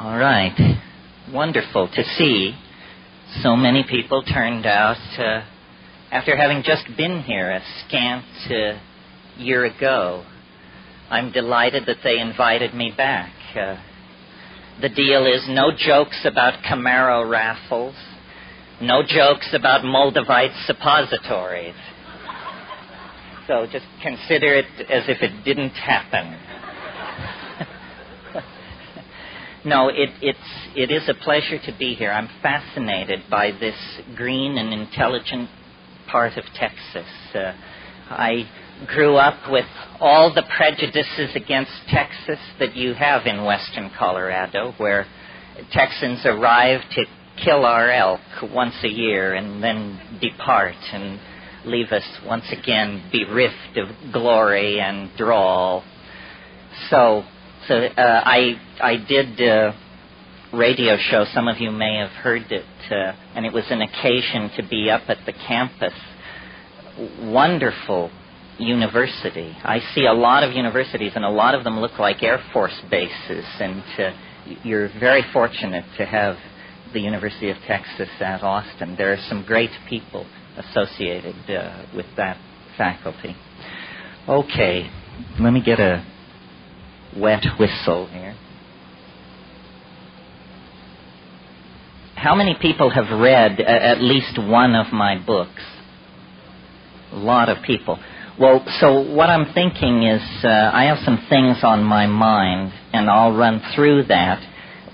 All right. Wonderful to see so many people turned out after having just been here a scant year ago. I'm delighted that they invited me back. The deal is no jokes about Camaro raffles, no jokes about Moldavite suppositories. So just consider it as if it didn't happen. No, it is a pleasure to be here. I'm fascinated by this green and intelligent part of Texas. I grew up with all the prejudices against Texas that you have in western Colorado, where Texans arrive to kill our elk once a year and then depart and leave us once again bereft of glory and drawl. So I did a radio show. Some of you may have heard it, and it was an occasion to be up at the campus. Wonderful university. I see a lot of universities, and a lot of them look like Air Force bases, and you're very fortunate to have the University of Texas at Austin. There are some great people associated with that faculty. Okay, let me get a wet whistle here. How many people have read at least one of my books? A lot of people. Well, so what I'm thinking is I have some things on my mind, and I'll run through that,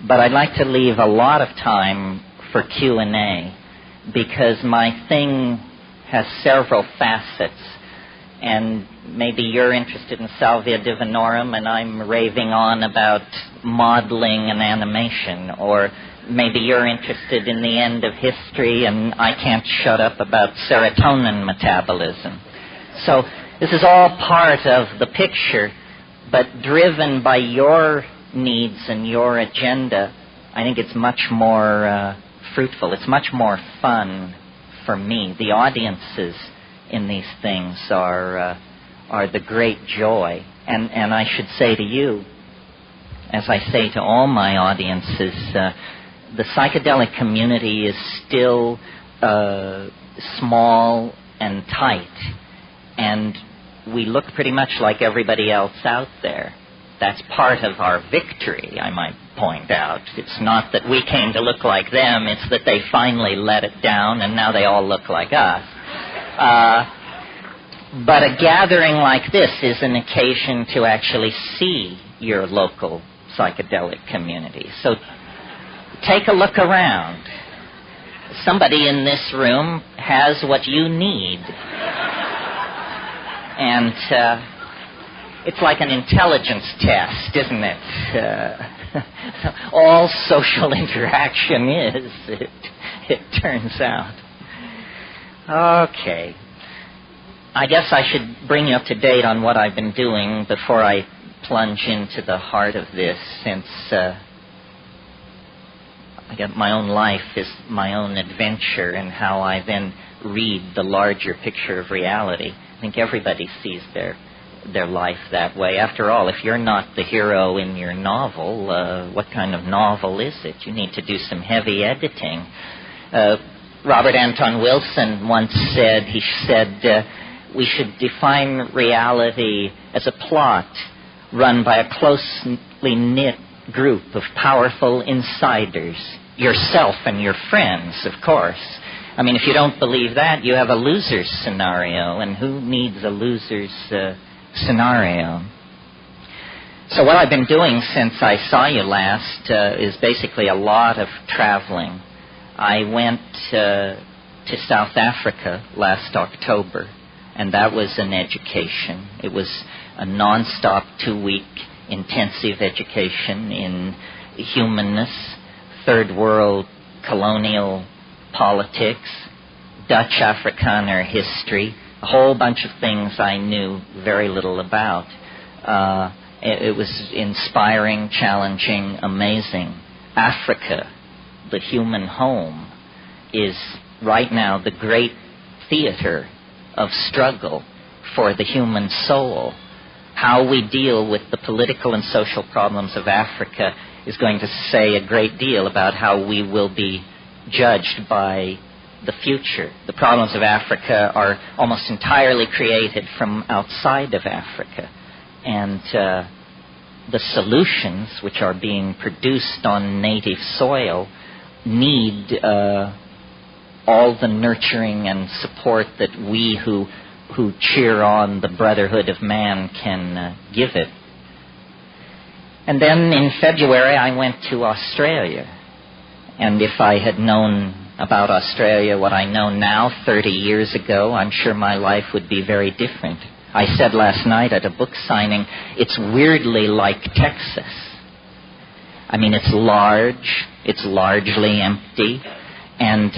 but I'd like to leave a lot of time for Q&A, because my thing has several facets. And maybe you're interested in Salvia Divinorum and I'm raving on about modeling and animation. Or maybe you're interested in the end of history and I can't shut up about serotonin metabolism. So this is all part of the picture, but driven by your needs and your agenda, I think it's much more fruitful. It's much more fun for me. The audiences in these things are the great joy. And I should say to you, as I say to all my audiences, the psychedelic community is still small and tight, and we look pretty much like everybody else out there. That's part of our victory, I might point out. It's not that we came to look like them, it's that they finally let it down and now they all look like us. But a gathering like this is an occasion to actually see your local psychedelic community. So take a look around. Somebody in this room has what you need. And it's like an intelligence test, isn't it? All social interaction is, it turns out. Okay. I guess I should bring you up to date on what I've been doing before I plunge into the heart of this, since I get my own life is my own adventure, and how I then read the larger picture of reality. I think everybody sees their life that way. After all, if you're not the hero in your novel, what kind of novel is it? You need to do some heavy editing. Robert Anton Wilson once said, we should define reality as a plot run by a closely knit group of powerful insiders, yourself and your friends, of course. I mean, if you don't believe that, you have a loser's scenario, and who needs a loser's scenario? So what I've been doing since I saw you last is basically a lot of traveling. I went to South Africa last October, and that was an education. It was a non-stop 2-week intensive education in humanness, third world colonial politics, Dutch Afrikaner history, a whole bunch of things I knew very little about. It was inspiring, challenging, amazing. Africa, the human home, is right now the great theater of struggle for the human soul. How we deal with the political and social problems of Africa is going to say a great deal about how we will be judged by the future. The problems of Africa are almost entirely created from outside of Africa. And the solutions which are being produced on native soil need all the nurturing and support that we who cheer on the brotherhood of man can give it. And then in February I went to Australia. And if I had known about Australia what I know now 30 years ago, I'm sure my life would be very different. I said last night at a book signing, it's weirdly like Texas. I mean, it's large, it's largely empty, and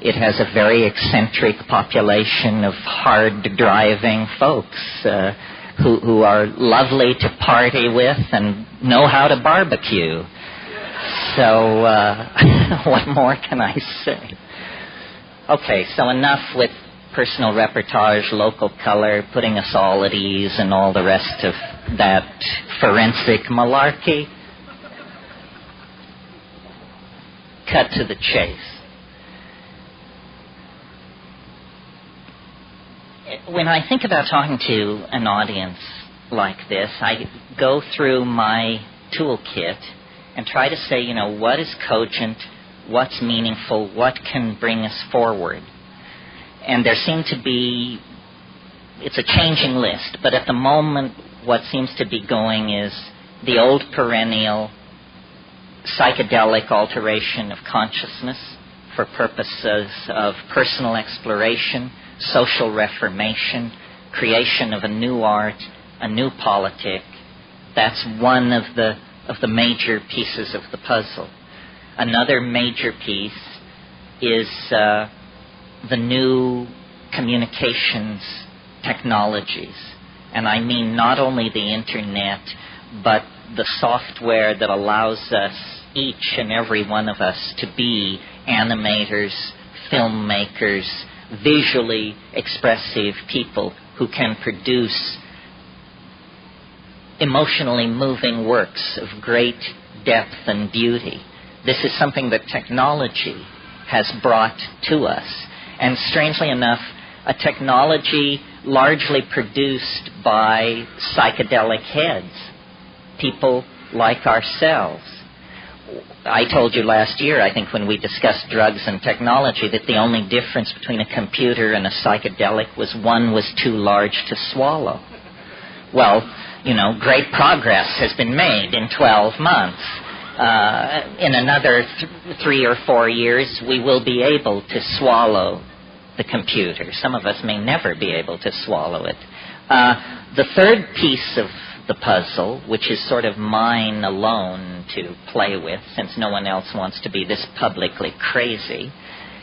it has a very eccentric population of hard-driving folks who are lovely to party with and know how to barbecue. So what more can I say? Okay, so enough with personal reportage, local color, putting us all at ease and all the rest of that forensic malarkey. Cut to the chase. When I think about talking to an audience like this, I go through my toolkit and try to say, what is cogent, what's meaningful, what can bring us forward. And there seem to be, it's a changing list, but at the moment what seems to be going is the old perennial psychedelic alteration of consciousness for purposes of personal exploration, social reformation, creation of a new art, a new politic. That's one of the major pieces of the puzzle. Another major piece is the new communications technologies. And I mean not only the internet, but the software that allows us, each and every one of us, to be animators, filmmakers, visually expressive people who can produce emotionally moving works of great depth and beauty. This is something that technology has brought to us. And strangely enough, a technology largely produced by psychedelic heads, people like ourselves. I told you last year, I think, when we discussed drugs and technology, that the only difference between a computer and a psychedelic was one was too large to swallow. Well, great progress has been made in 12 months. In another 3 or 4 years, we will be able to swallow the computer. Some of us may never be able to swallow it. The third piece of the puzzle, which is sort of mine alone to play with, since no one else wants to be this publicly crazy,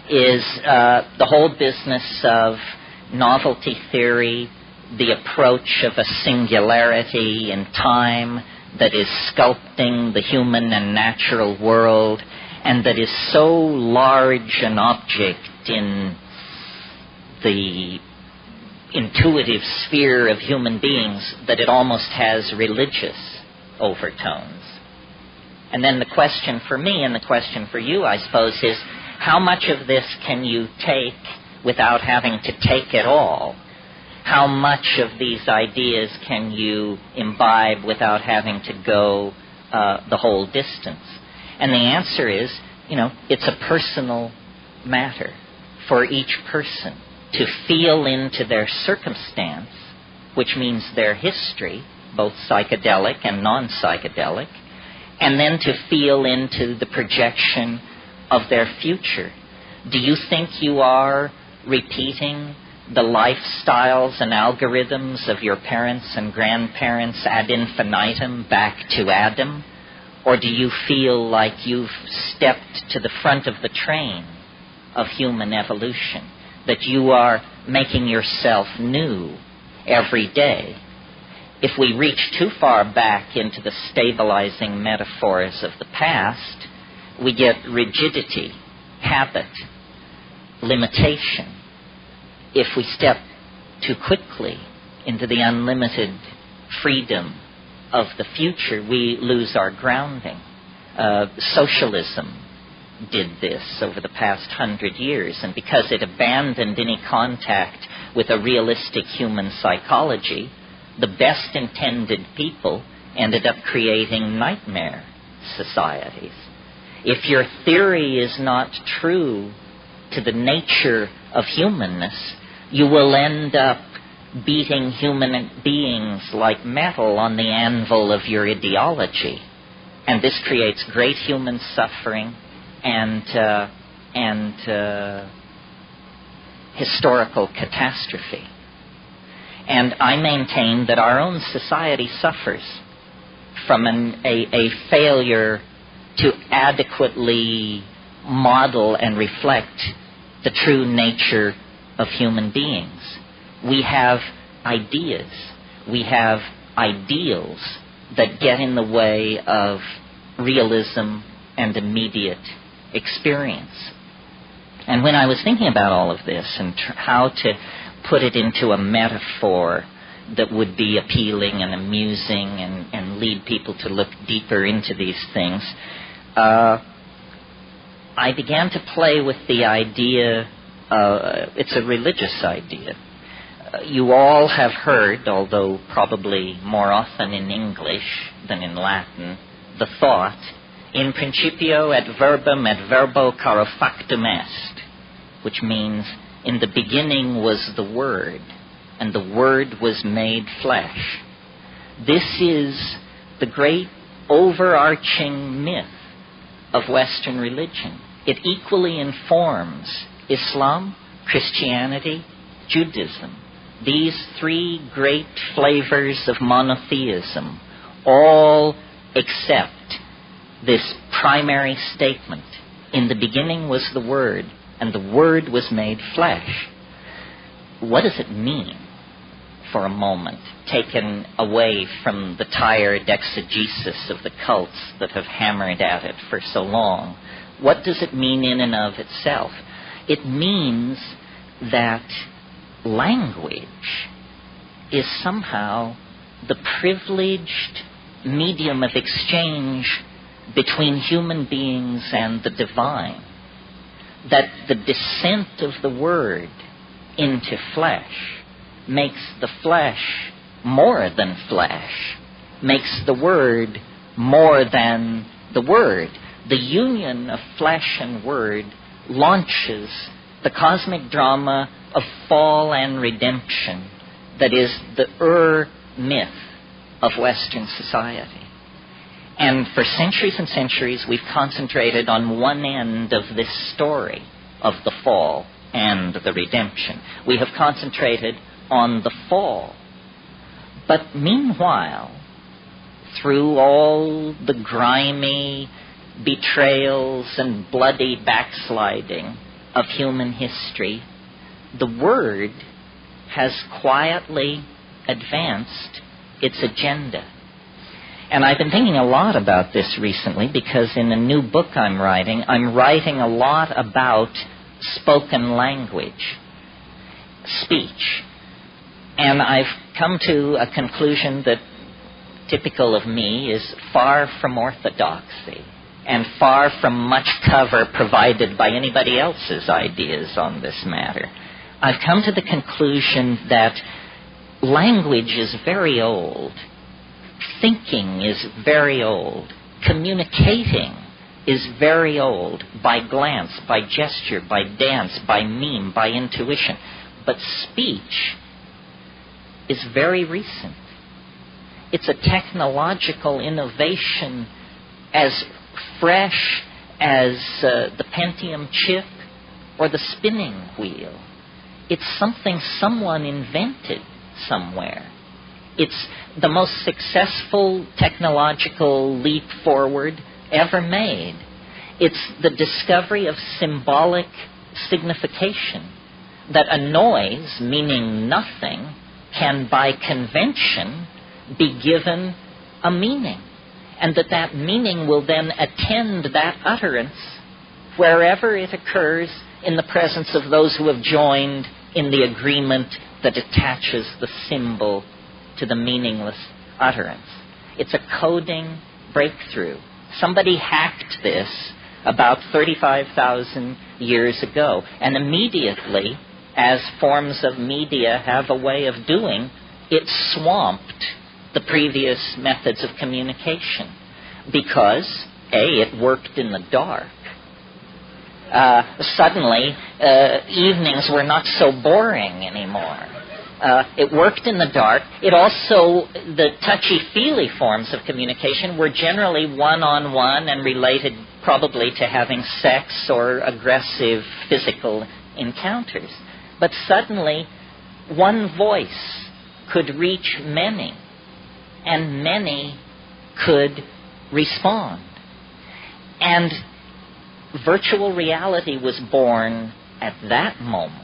is the whole business of novelty theory, the approach of a singularity in time that is sculpting the human and natural world, and that is so large an object in the intuitive sphere of human beings that it almost has religious overtones. And then the question for me and the question for you, I suppose, is how much of this can you take without having to take it all? How much of these ideas can you imbibe without having to go the whole distance? And the answer is, it's a personal matter for each person to feel into their circumstance, which means their history, both psychedelic and non-psychedelic, and then to feel into the projection of their future. Do you think you are repeating the lifestyles and algorithms of your parents and grandparents ad infinitum back to Adam? Or do you feel like you've stepped to the front of the train of human evolution, that you are making yourself new every day? If we reach too far back into the stabilizing metaphors of the past, we get rigidity, habit, limitation. If we step too quickly into the unlimited freedom of the future, we lose our grounding. Socialism did this over the past 100 years, and because it abandoned any contact with a realistic human psychology, the best intended people ended up creating nightmare societies. If your theory is not true to the nature of humanness, you will end up beating human beings like metal on the anvil of your ideology. And this creates great human suffering and historical catastrophe. And I maintain that our own society suffers from a failure to adequately model and reflect the true nature of human beings. We have ideas, we have ideals that get in the way of realism and immediate experience. And when I was thinking about all of this and how to put it into a metaphor that would be appealing and amusing and lead people to look deeper into these things, I began to play with the idea, it's a religious idea. You all have heard, although probably more often in English than in Latin, the thought, in principio et verbum et verbo caro factum est, which means in the beginning was the Word, and the Word was made flesh. This is the great overarching myth of Western religion. It equally informs Islam, Christianity, Judaism. These three great flavors of monotheism all accept this primary statement. In the beginning was the Word, and the Word was made flesh. What does it mean, for a moment, taken away from the tired exegesis of the cults that have hammered at it for so long? What does it mean in and of itself? It means that language is somehow the privileged medium of exchange between human beings and the divine. That the descent of the Word into flesh makes the flesh more than flesh, makes the Word more than the Word. The union of flesh and Word launches the cosmic drama of fall and redemption that is the myth of Western society. And for centuries and centuries, we've concentrated on one end of this story of the fall and the redemption. We have concentrated on the fall. But meanwhile, through all the grimy betrayals and bloody backsliding of human history, the Word has quietly advanced its agenda. And I've been thinking a lot about this recently because in a new book I'm writing a lot about spoken language, speech. And I've come to a conclusion that, typical of me, is far from orthodoxy and far from much cover provided by anybody else's ideas on this matter. I've come to the conclusion that language is very old. Thinking is very old. Communicating is very old, by glance, by gesture, by dance, by meme, by intuition. But speech is very recent. It's a technological innovation as fresh as the Pentium chip or the spinning wheel. It's something someone invented somewhere. It's the most successful technological leap forward ever made. It's the discovery of symbolic signification, that a noise, meaning nothing, can by convention be given a meaning, and that meaning will then attend that utterance wherever it occurs in the presence of those who have joined in the agreement that attaches the symbol to the meaningless utterance. It's a coding breakthrough. Somebody hacked this about 35,000 years ago. And immediately, as forms of media have a way of doing, it swamped the previous methods of communication. Because, A, it worked in the dark. Suddenly, evenings were not so boring anymore. It worked in the dark. It also, the touchy-feely forms of communication were generally one-on-one and related probably to having sex or aggressive physical encounters. But suddenly, one voice could reach many, and many could respond. And virtual reality was born at that moment.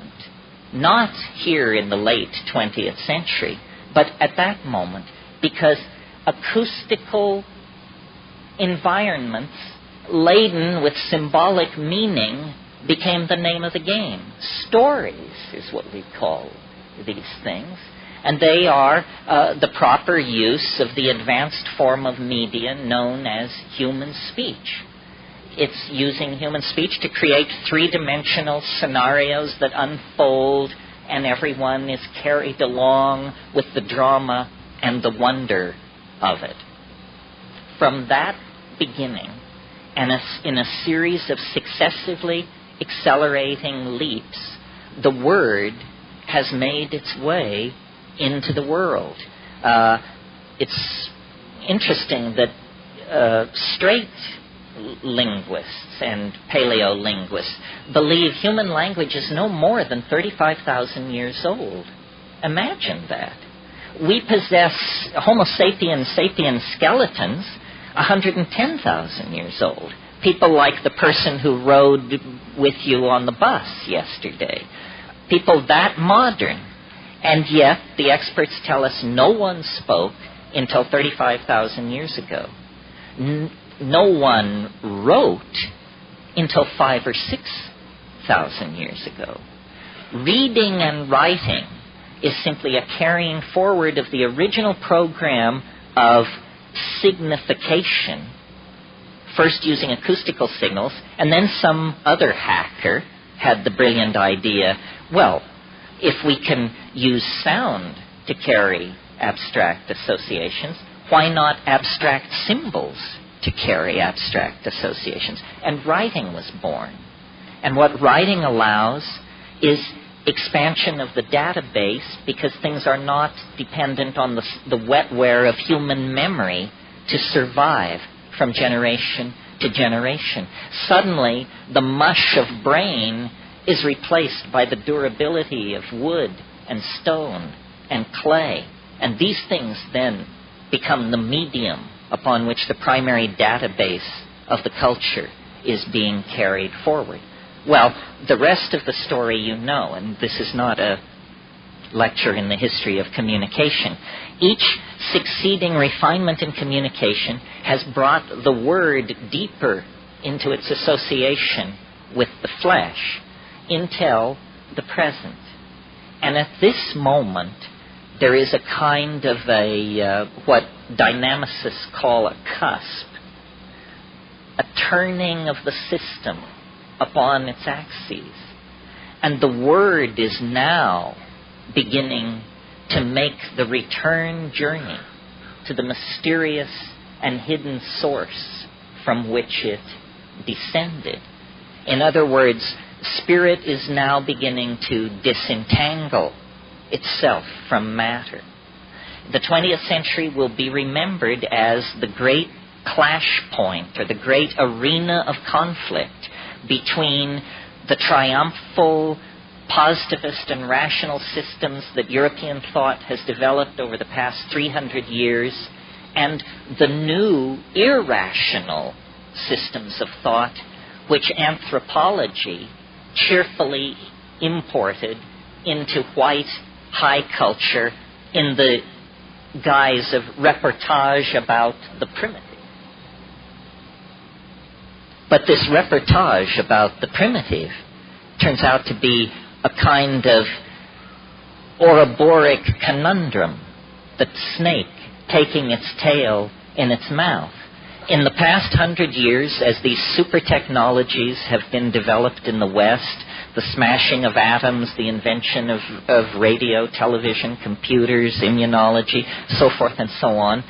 Not here in the late 20th century, but at that moment, because acoustical environments laden with symbolic meaning became the name of the game. Stories is what we call these things, and they are the proper use of the advanced form of media known as human speech. It's using human speech to create three-dimensional scenarios that unfold, and everyone is carried along with the drama and the wonder of it. From that beginning, and in a series of successively accelerating leaps, the word has made its way into the world. It's interesting that straight linguists and paleolinguists believe human language is no more than 35,000 years old. Imagine that. We possess Homo sapiens sapiens skeletons 110,000 years old. People like the person who rode with you on the bus yesterday. People that modern. And yet, the experts tell us no one spoke until 35,000 years ago. No one wrote until 5,000 or 6,000 years ago. Reading and writing is simply a carrying forward of the original program of signification, first using acoustical signals, and then some other hacker had the brilliant idea, well, if we can use sound to carry abstract associations, why not abstract symbols to carry abstract associations? And writing was born. And what writing allows is expansion of the database, because things are not dependent on the wetware of human memory to survive from generation to generation. Suddenly, the mush of brain is replaced by the durability of wood and stone and clay. And these things then become the medium upon which the primary database of the culture is being carried forward. Well, the rest of the story you know, and this is not a lecture in the history of communication. Each succeeding refinement in communication has brought the word deeper into its association with the flesh until the present. And at this moment, there is a kind of what dynamicists call a cusp, a turning of the system upon its axes. And the word is now beginning to make the return journey to the mysterious and hidden source from which it descended. In other words, spirit is now beginning to disentangle itself from matter. The 20th century will be remembered as the great clash point, or the great arena of conflict between the triumphal positivist and rational systems that European thought has developed over the past 300 years and the new irrational systems of thought which anthropology cheerfully imported into white high culture in the guise of reportage about the primitive. But this reportage about the primitive turns out to be a kind of Ouroboros conundrum, the snake taking its tail in its mouth. In the past 100 years, as these super technologies have been developed in the West, the smashing of atoms, the invention of radio, television, computers, immunology, so forth and so on,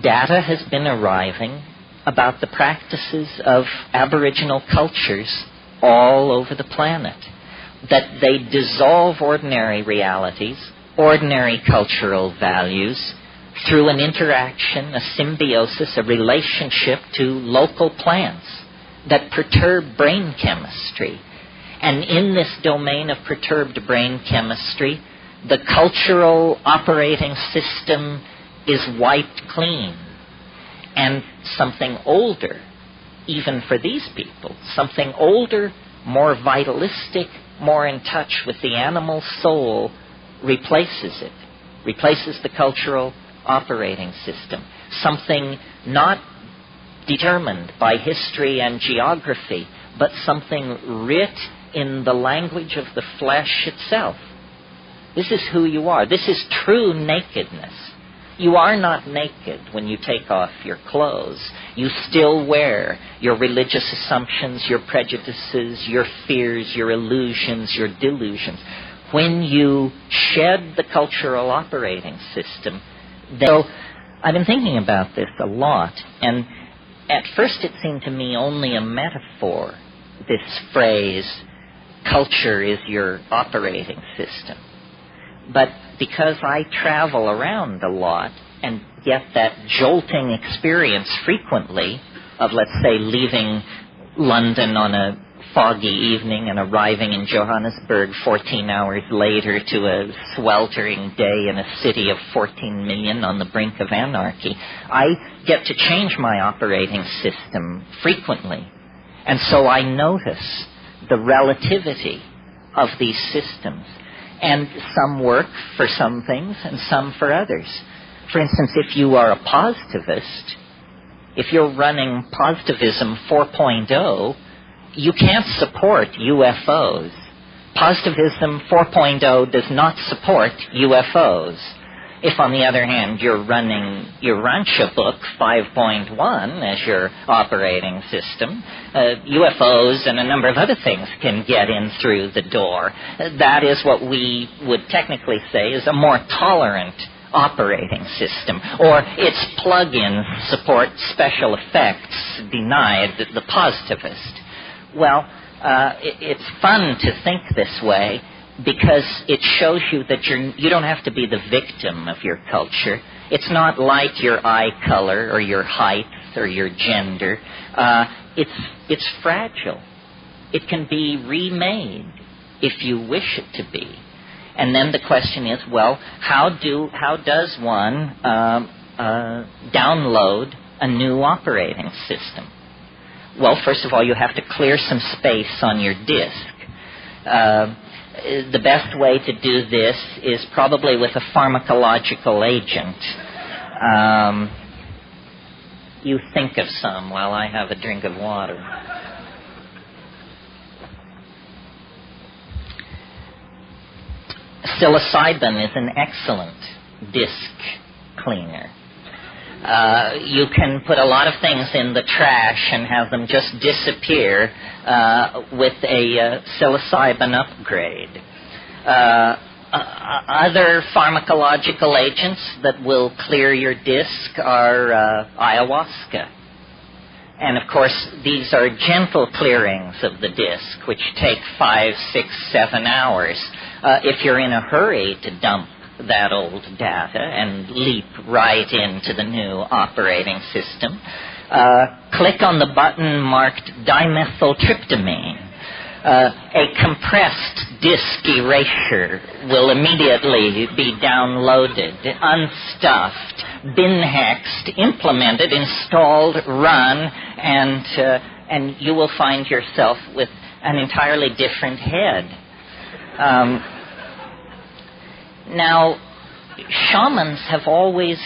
data has been arriving about the practices of Aboriginal cultures all over the planet, that they dissolve ordinary realities, ordinary cultural values, through an interaction, a symbiosis, a relationship to local plants that perturb brain chemistry. And in this domain of perturbed brain chemistry, the cultural operating system is wiped clean. And something older, even for these people, something older, more vitalistic, more in touch with the animal soul, replaces it, replaces the cultural operating system. Something not determined by history and geography, but something writ in the language of the flesh itself. This is who you are. This is true nakedness. You are not naked when you take off your clothes. You still wear your religious assumptions, your prejudices, your fears, your illusions, your delusions. When you shed the cultural operating system, so I've been thinking about this a lot, and at first it seemed to me only a metaphor, this phrase, culture is your operating system. But because I travel around a lot and get that jolting experience frequently of, let's say, leaving London on a foggy evening and arriving in Johannesburg 14 hours later to a sweltering day in a city of 14 million on the brink of anarchy, I get to change my operating system frequently. And so I notice the relativity of these systems. And some work for some things and some for others. For instance, if you are a positivist, if you're running Positivism 4.0, you can't support UFOs. Positivism 4.0 does not support UFOs. If, on the other hand, you're running your Rancha book 5.1 as your operating system, UFOs and a number of other things can get in through the door. That is what we would technically say is a more tolerant operating system. Or its plug-ins support special effects denied the positivist. Well, it's fun to think this way, because it shows you that you don't have to be the victim of your culture. It's not like your eye color or your height or your gender. It's fragile. It can be remade if you wish it to be. And then the question is, well, how does one download a new operating system? Well, first of all, you have to clear some space on your disk. The best way to do this is probably with a pharmacological agent. You think of some while I have a drink of water. Psilocybin is an excellent disc cleaner. You can put a lot of things in the trash and have them just disappear with a psilocybin upgrade. Other pharmacological agents that will clear your disc are ayahuasca. And, of course, these are gentle clearings of the disc, which take 5, 6, 7 hours. If you're in a hurry to dump that old data and leap right into the new operating system, click on the button marked dimethyltryptamine. A compressed disk erasure will immediately be downloaded, unstuffed, bin-hexed, implemented, installed, run, and you will find yourself with an entirely different head. Now, shamans have always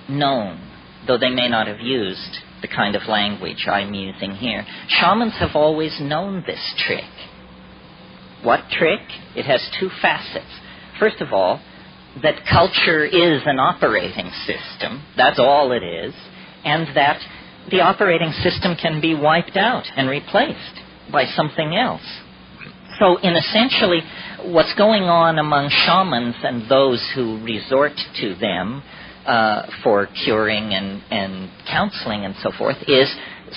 known, though they may not have used the kind of language I'm using here, shamans have always known this trick. What trick? It has two facets. First of all, that culture is an operating system, that's all it is, and that the operating system can be wiped out and replaced by something else. So in essentially, what's going on among shamans and those who resort to them for curing and counseling and so forth is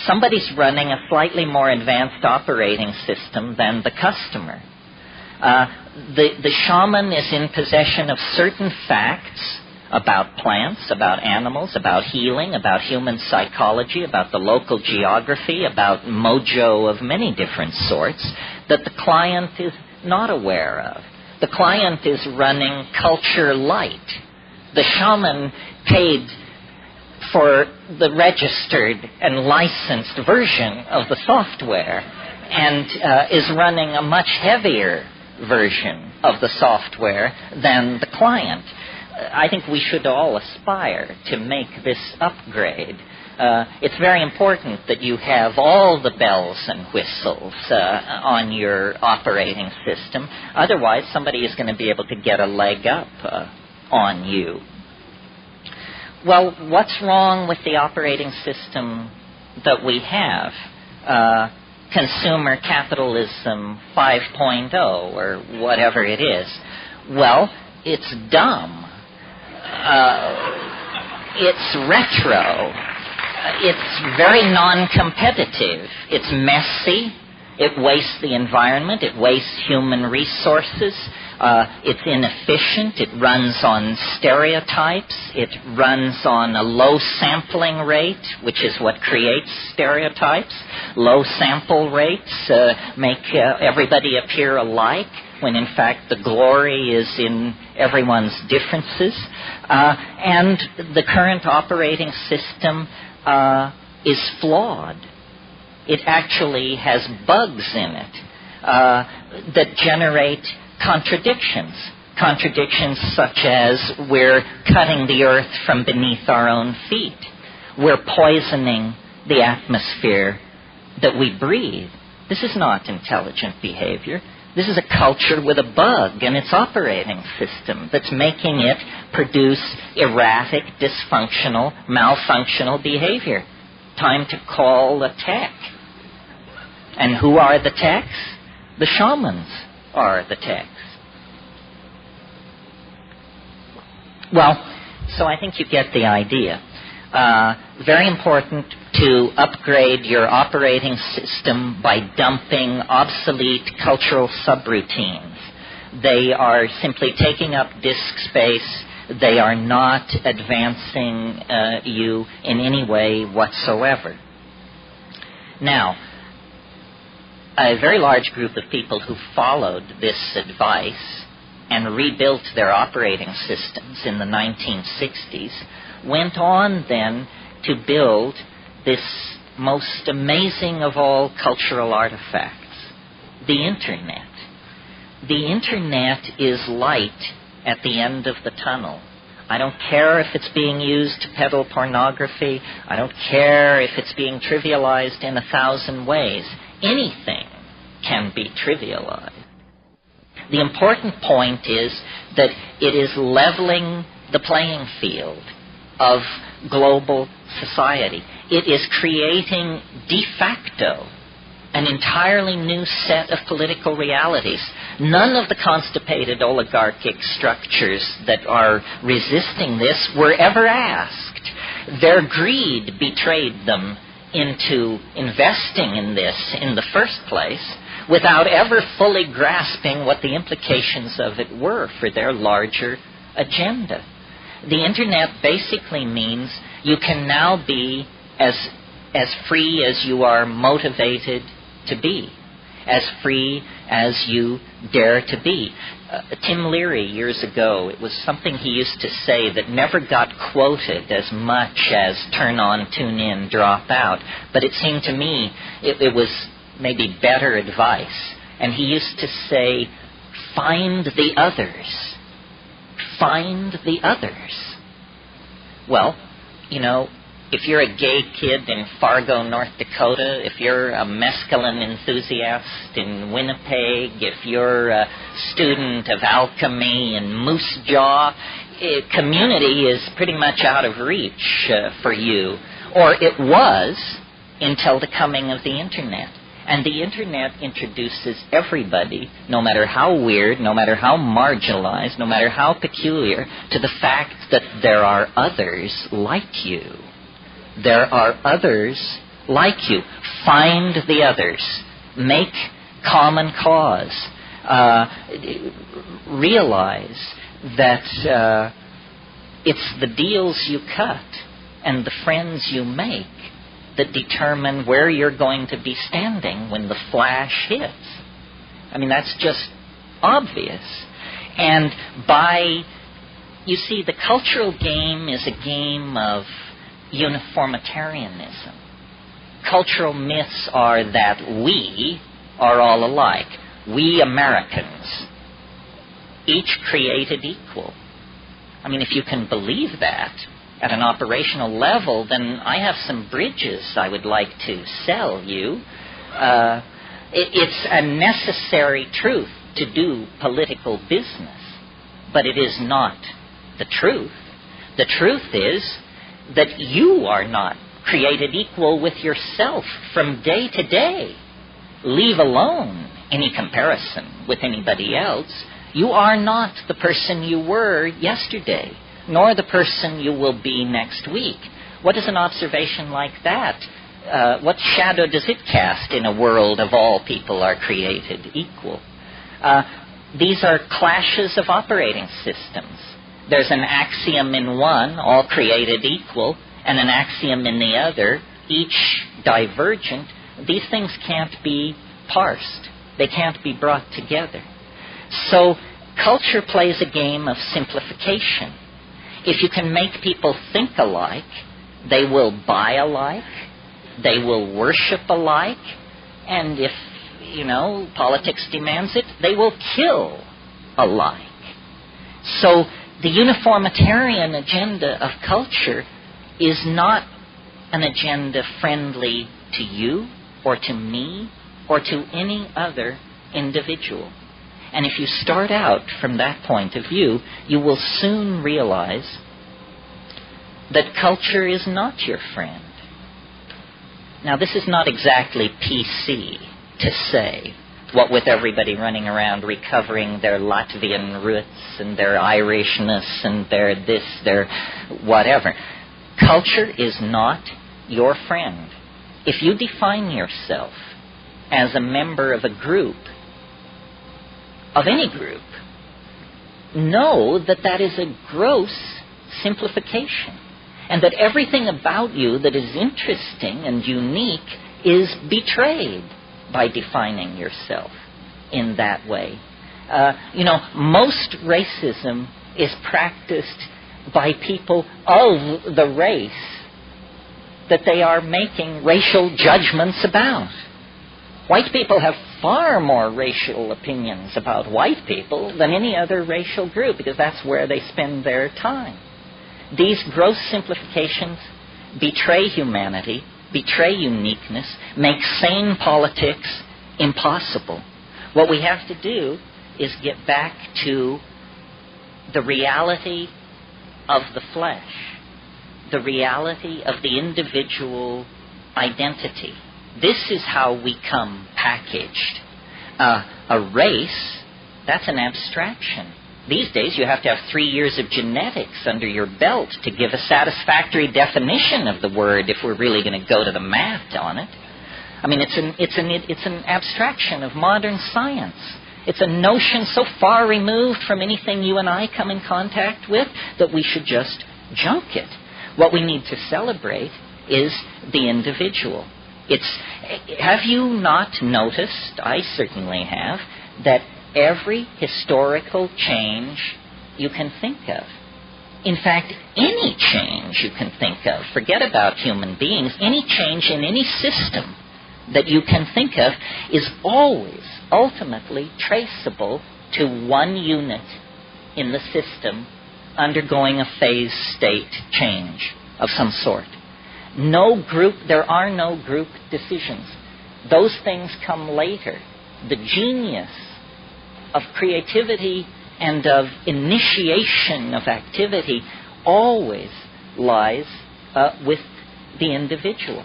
somebody's running a slightly more advanced operating system than the customer. The shaman is in possession of certain facts about plants, about animals, about healing, about human psychology, about the local geography, about mojo of many different sorts that the client is not aware of. The client is running culture light. The shaman paid for the registered and licensed version of the software and is running a much heavier version of the software than the client. I think we should all aspire to make this upgrade. It's very important that you have all the bells and whistles on your operating system. Otherwise, somebody is going to be able to get a leg up on you. Well, what's wrong with the operating system that we have? Consumer capitalism 5.0 or whatever it is. Well, it's dumb. It's retro. It's very non-competitive. It's messy. It wastes the environment. It wastes human resources. It's inefficient. It runs on stereotypes. It runs on a low sampling rate, which is what creates stereotypes. Low sample rates make everybody appear alike, when in fact the glory is in everyone's differences. And the current operating system is flawed. It actually has bugs in it that generate contradictions. Contradictions such as we're cutting the earth from beneath our own feet. We're poisoning the atmosphere that we breathe. This is not intelligent behavior. This is a culture with a bug in its operating system that's making it produce erratic, dysfunctional, malfunctional behavior. Time to call a tech. And who are the techs? The shamans are the techs. Well, so I think you get the idea. Very important to upgrade your operating system by dumping obsolete cultural subroutines. They are simply taking up disk space. They are not advancing you in any way whatsoever. Now, a very large group of people who followed this advice and rebuilt their operating systems in the 1960s went on then to build this most amazing of all cultural artifacts, the Internet. The Internet is light at the end of the tunnel. I don't care if it's being used to peddle pornography. I don't care if it's being trivialized in 1,000 ways. Anything can be trivialized. The important point is that it is leveling the playing field of global society. It is creating de facto an entirely new set of political realities. None of the constipated oligarchic structures that are resisting this were ever asked. Their greed betrayed them into investing in this in the first place without ever fully grasping what the implications of it were for their larger agenda. The Internet basically means you can now be as free as you are motivated to be, as free as you dare to be. Tim Leary, years ago, it was something he used to say that never got quoted as much as turn on, tune in, drop out. But it seemed to me it was maybe better advice. And he used to say, find the others. Find the others. Well, you know, if you're a gay kid in Fargo, North Dakota, if you're a mescaline enthusiast in Winnipeg, if you're a student of alchemy in Moose Jaw, community is pretty much out of reach for you. Or it was until the coming of the Internet. And the Internet introduces everybody, no matter how weird, no matter how marginalized, no matter how peculiar, to the fact that there are others like you. There are others like you. Find the others. Make common cause. Realize that it's the deals you cut and the friends you make that determine where you're going to be standing when the flash hits. I mean, that's just obvious. And you see, the cultural game is a game of uniformitarianism. Cultural myths are that we are all alike. We Americans, each created equal. I mean, if you can believe that at an operational level, then I have some bridges I would like to sell you. It's a necessary truth to do political business, but it is not the truth. The truth is that you are not created equal with yourself from day to day. Leave alone any comparison with anybody else. You are not the person you were yesterday, nor the person you will be next week. What does an observation like that, what shadow does it cast in a world of all people are created equal? These are clashes of operating systems. There's an axiom in one, all created equal, and an axiom in the other, each divergent. These things can't be parsed. They can't be brought together. So culture plays a game of simplification. If you can make people think alike, they will buy alike, they will worship alike, and if, politics demands it, they will kill alike. So the uniformitarian agenda of culture is not an agenda friendly to you or to me or to any other individual. And if you start out from that point of view, you will soon realize that culture is not your friend. Now, this is not exactly PC to say, what with everybody running around recovering their Latvian roots and their Irishness and their this, their whatever. Culture is not your friend. If you define yourself as a member of a group, of any group, know that that is a gross simplification, and that everything about you that is interesting and unique is betrayed by defining yourself in that way. Most racism is practiced by people of the race that they are making racial judgments about. White people have far more racial opinions about white people than any other racial group, because that's where they spend their time. These gross simplifications betray humanity, betray uniqueness, make sane politics impossible. What we have to do is get back to the reality of the flesh, the reality of the individual identity. This is how we come packaged. A race, that's an abstraction. These days you have to have 3 years of genetics under your belt to give a satisfactory definition of the word if we're really going to go to the math on it. I mean, it's an abstraction of modern science. It's a notion so far removed from anything you and I come in contact with that we should just junk it. What we need to celebrate is the individual. Have you not noticed, I certainly have, that every historical change you can think of, in fact, any change you can think of, forget about human beings, any change in any system that you can think of is always ultimately traceable to one unit in the system undergoing a phase state change of some sort. There are no group decisions. Those things come later. The genius of creativity and of initiation of activity always lies with the individual.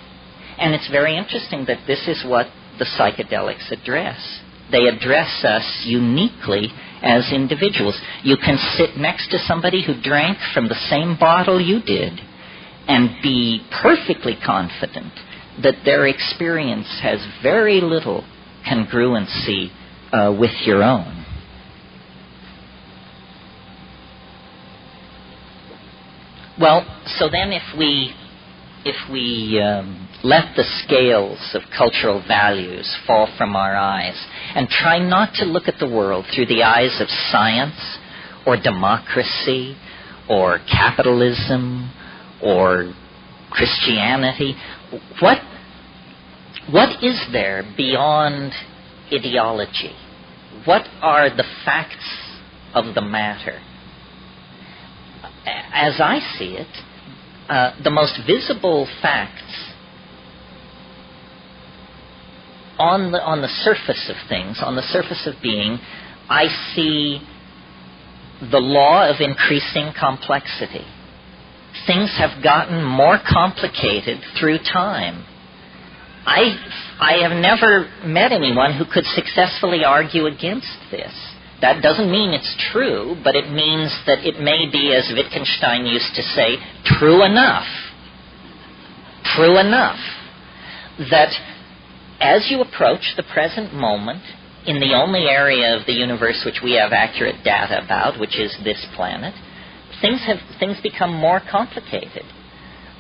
And it's very interesting that this is what the psychedelics address. They address us uniquely as individuals. You can sit next to somebody who drank from the same bottle you did and be perfectly confident that their experience has very little congruency with your own. Well, so then if we let the scales of cultural values fall from our eyes and try not to look at the world through the eyes of science or democracy or capitalism or Christianity, what is there beyond ideology? What are the facts of the matter? As I see it, the most visible facts on the surface of things, on the surface of being, I see the law of increasing complexity. Things have gotten more complicated through time. I have never met anyone who could successfully argue against this. That doesn't mean it's true, but it means that it may be, as Wittgenstein used to say, true enough. True enough. That as you approach the present moment, in the only area of the universe which we have accurate data about, which is this planet, things become more complicated.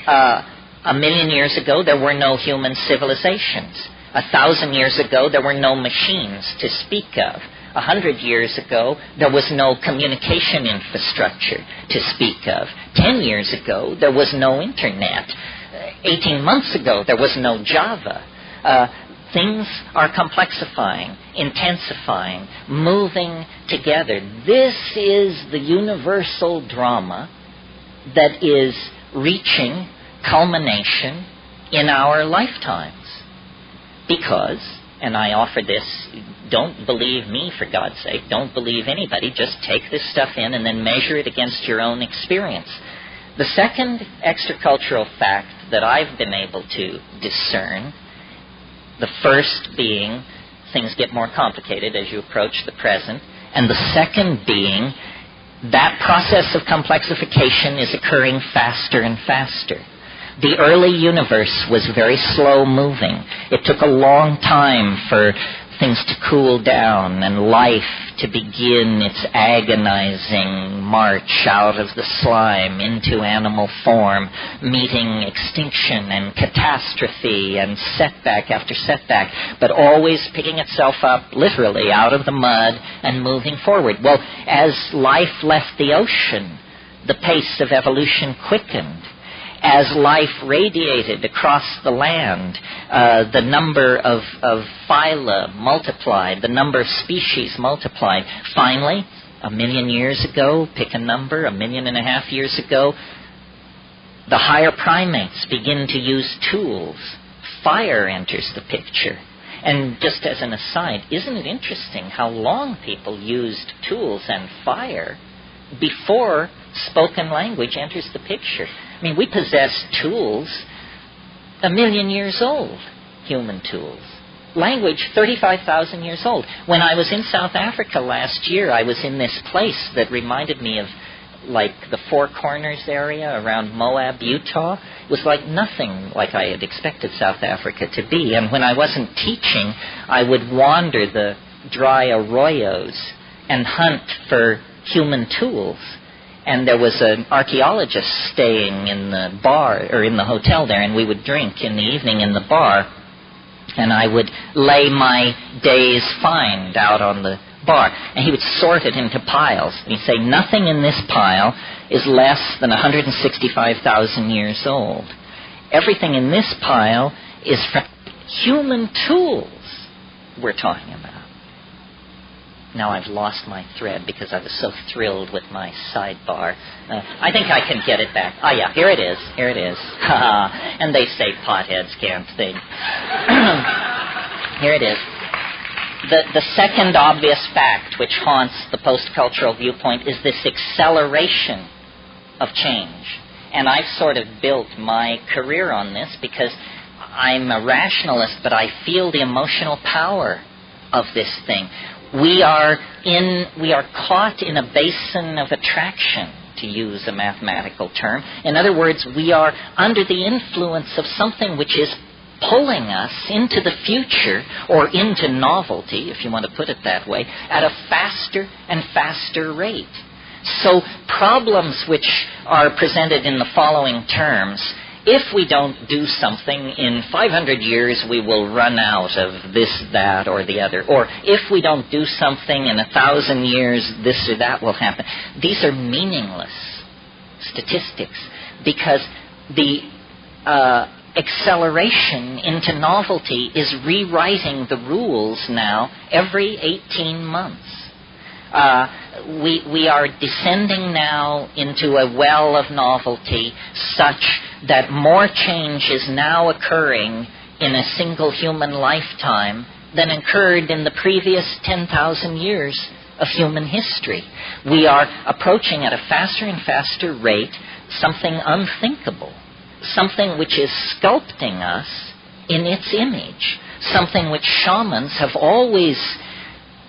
1,000,000 years ago, there were no human civilizations. 1,000 years ago, there were no machines to speak of. 100 years ago, there was no communication infrastructure to speak of. 10 years ago, there was no internet. 18 months ago, there was no Java. Things are complexifying, intensifying, moving together. This is the universal drama that is reaching culmination in our lifetimes. Because, and I offer this, don't believe me, for God's sake, don't believe anybody, just take this stuff in and then measure it against your own experience. The second extracultural fact that I've been able to discern, the first being things get more complicated as you approach the present, and the second being that process of complexification is occurring faster and faster. The early universe was very slow moving. It took a long time for things to cool down and life to begin its agonizing march out of the slime into animal form, meeting extinction and catastrophe and setback after setback, but always picking itself up literally out of the mud and moving forward. Well, as life left the ocean, the pace of evolution quickened. As life radiated across the land, the number of phyla multiplied, the number of species multiplied. Finally, 1,000,000 years ago, pick a number, 1.5 million years ago, the higher primates begin to use tools. Fire enters the picture. And just as an aside, isn't it interesting how long people used tools and fire before spoken language enters the picture? I mean, we possess tools 1,000,000 years old, human tools. Language, 35,000 years old. When I was in South Africa last year, I was in this place that reminded me of, like, the Four Corners area around Moab, Utah. It was like nothing like I had expected South Africa to be. And when I wasn't teaching, I would wander the dry arroyos and hunt for human tools. And there was an archaeologist staying in the bar, or in the hotel there, and we would drink in the evening in the bar, and I would lay my day's find out on the bar, and he would sort it into piles. And he'd say, nothing in this pile is less than 165,000 years old. Everything in this pile is from human tools we're talking about. Now I've lost my thread because I was so thrilled with my sidebar. I think I can get it back. Ah, yeah, here it is. Here it is. And they say potheads can't think. Here it is. The second obvious fact which haunts the post-cultural viewpoint is this acceleration of change. And I've sort of built my career on this because I'm a rationalist, but I feel the emotional power of this thing. We are caught in a basin of attraction, to use a mathematical term. In other words, we are under the influence of something which is pulling us into the future, or into novelty, if you want to put it that way, at a faster and faster rate. So problems which are presented in the following terms: if we don't do something, in 500 years we will run out of this, that, or the other. Or if we don't do something, in 1,000 years this or that will happen. These are meaningless statistics because the acceleration into novelty is rewriting the rules now every 18 months. We are descending now into a well of novelty such that more change is now occurring in a single human lifetime than occurred in the previous 10,000 years of human history. We are approaching at a faster and faster rate something unthinkable, something which is sculpting us in its image, something which shamans have always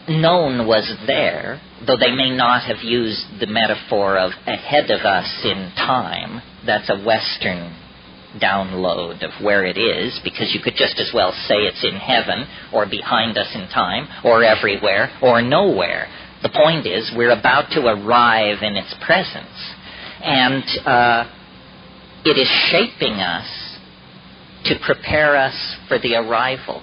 known was there, though they may not have used the metaphor of ahead of us in time. That's a Western download of where it is, because you could just as well say it's in heaven, or behind us in time, or everywhere, or nowhere. The point is, we're about to arrive in its presence, and it is shaping us to prepare us for the arrival.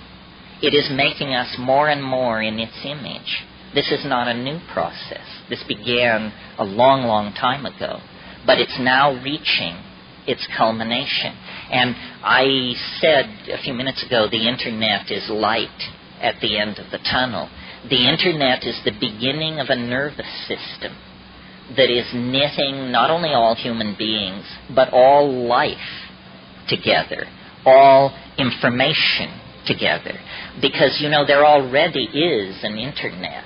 It is making us more and more in its image. This is not a new process. This began a long, long time ago, but it's now reaching its culmination. And I said a few minutes ago, the Internet is light at the end of the tunnel. The Internet is the beginning of a nervous system that is knitting not only all human beings, but all life together, all information together. Because, you know, there already is an Internet.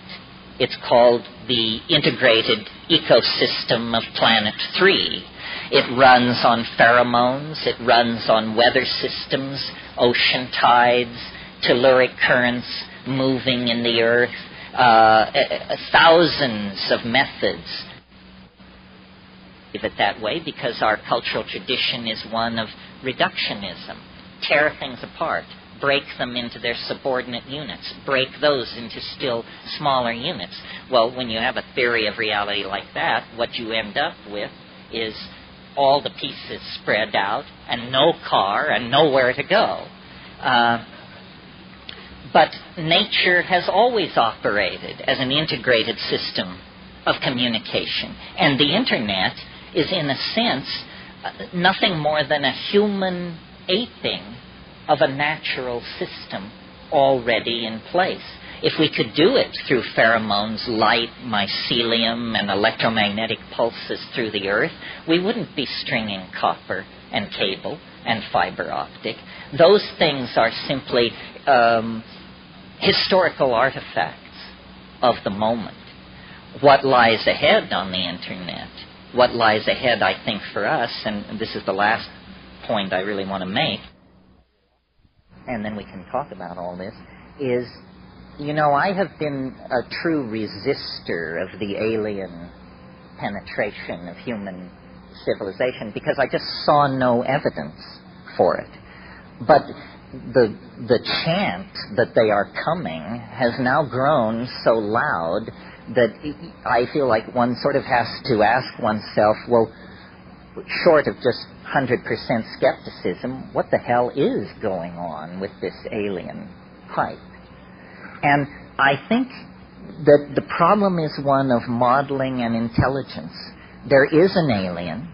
It's called the Integrated Ecosystem of Planet 3. It runs on pheromones, it runs on weather systems, ocean tides, telluric currents moving in the earth, thousands of methods. Give it that way because our cultural tradition is one of reductionism. Tear things apart, break them into their subordinate units, break those into still smaller units. Well, when you have a theory of reality like that, what you end up with is all the pieces spread out and no car and nowhere to go. But nature has always operated as an integrated system of communication. And the Internet is, in a sense, nothing more than a human aping of a natural system already in place. If we could do it through pheromones, light, mycelium, and electromagnetic pulses through the earth, we wouldn't be stringing copper and cable and fiber optic. Those things are simply historical artifacts of the moment. What lies ahead on the Internet, what lies ahead, I think, for us, and this is the last point I really want to make, and then we can talk about all this, is, you know, I have been a true resistor of the alien penetration of human civilization because I just saw no evidence for it. But the chant that they are coming has now grown so loud that I feel like one sort of has to ask oneself, well, short of just 100% skepticism, what the hell is going on with this alien hype? And I think that the problem is one of modeling and intelligence. There is an alien.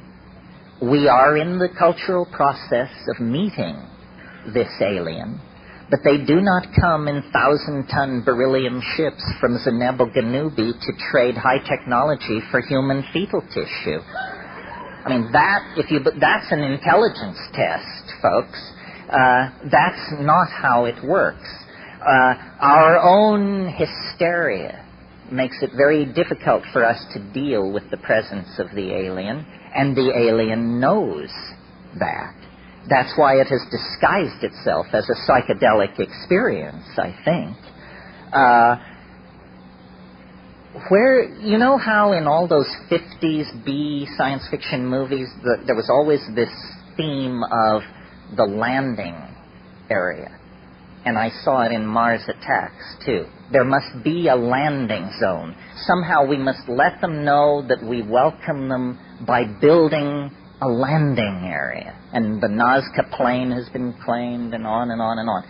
We are in the cultural process of meeting this alien. But they do not come in 1,000-ton beryllium ships from Zeneb-Ganubi to trade high technology for human fetal tissue. I mean, that's an intelligence test, folks. That's not how it works. Our own hysteria makes it very difficult for us to deal with the presence of the alien, and the alien knows that. That's why it has disguised itself as a psychedelic experience, I think. You know how in all those 50s B science fiction movies, there was always this theme of the landing area. And I saw it in Mars Attacks, too. There must be a landing zone. Somehow we must let them know that we welcome them by building a landing area. And the Nazca Plain has been claimed, and on and on and on.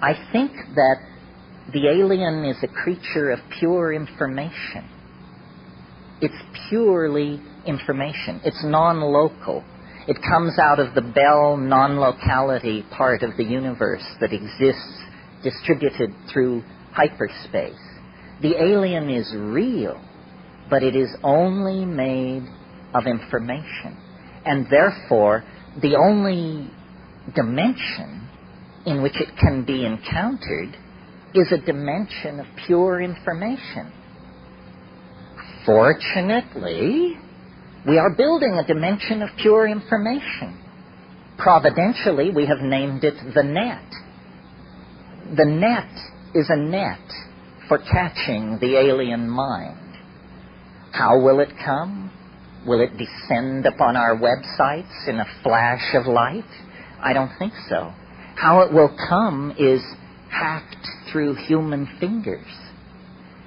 I think that the alien is a creature of pure information. It's purely information. It's non-local. It comes out of the Bell non-locality part of the universe that exists distributed through hyperspace. The alien is real, but it is only made of information. And therefore, the only dimension in which it can be encountered is a dimension of pure information. Fortunately, we are building a dimension of pure information. Providentially, we have named it the net. The net is a net for catching the alien mind. How will it come? Will it descend upon our websites in a flash of light? I don't think so. How it will come is hacked through human fingers.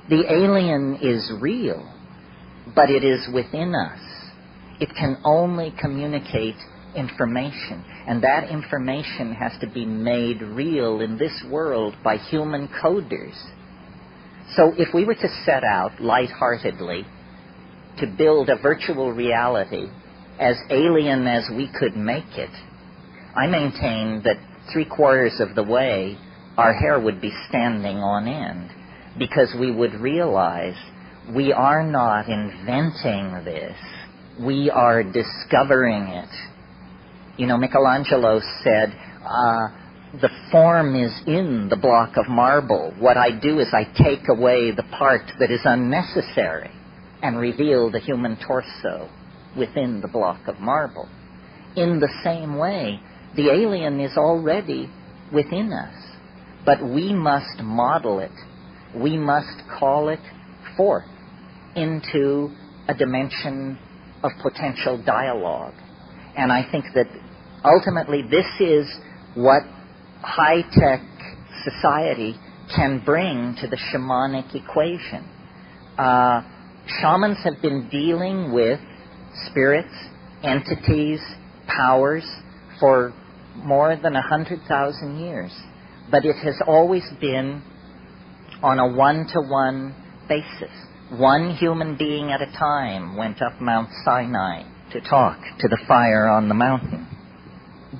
The alien is real, but it is within us. It can only communicate information, and that information has to be made real in this world by human coders. So if we were to set out lightheartedly to build a virtual reality as alien as we could make it, I maintain that 3/4 of the way our hair would be standing on end, because we would realize we are not inventing this. We are discovering it. You know, Michelangelo said, the form is in the block of marble. What I do is I take away the part that is unnecessary and reveal the human torso within the block of marble. In the same way, the alien is already within us, but we must model it. We must call it forth into a dimension of potential dialogue. And I think that ultimately this is what high-tech society can bring to the shamanic equation. Shamans have been dealing with spirits, entities, powers for more than 100,000 years. But it has always been on a one-to-one basis. One human being at a time went up Mount Sinai to talk to the fire on the mountain.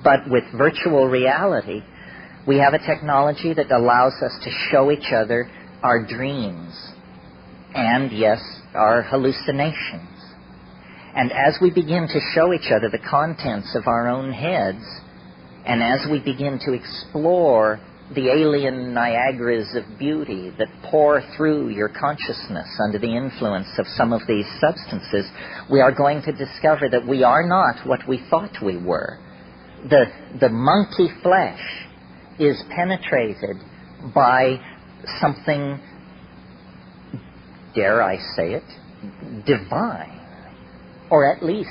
But with virtual reality, we have a technology that allows us to show each other our dreams and, yes, our hallucinations. And as we begin to show each other the contents of our own heads, and as we begin to explore the alien Niagaras of beauty that pour through your consciousness under the influence of some of these substances, we are going to discover that we are not what we thought we were. The monkey flesh is penetrated by something, dare I say it, divine, or at least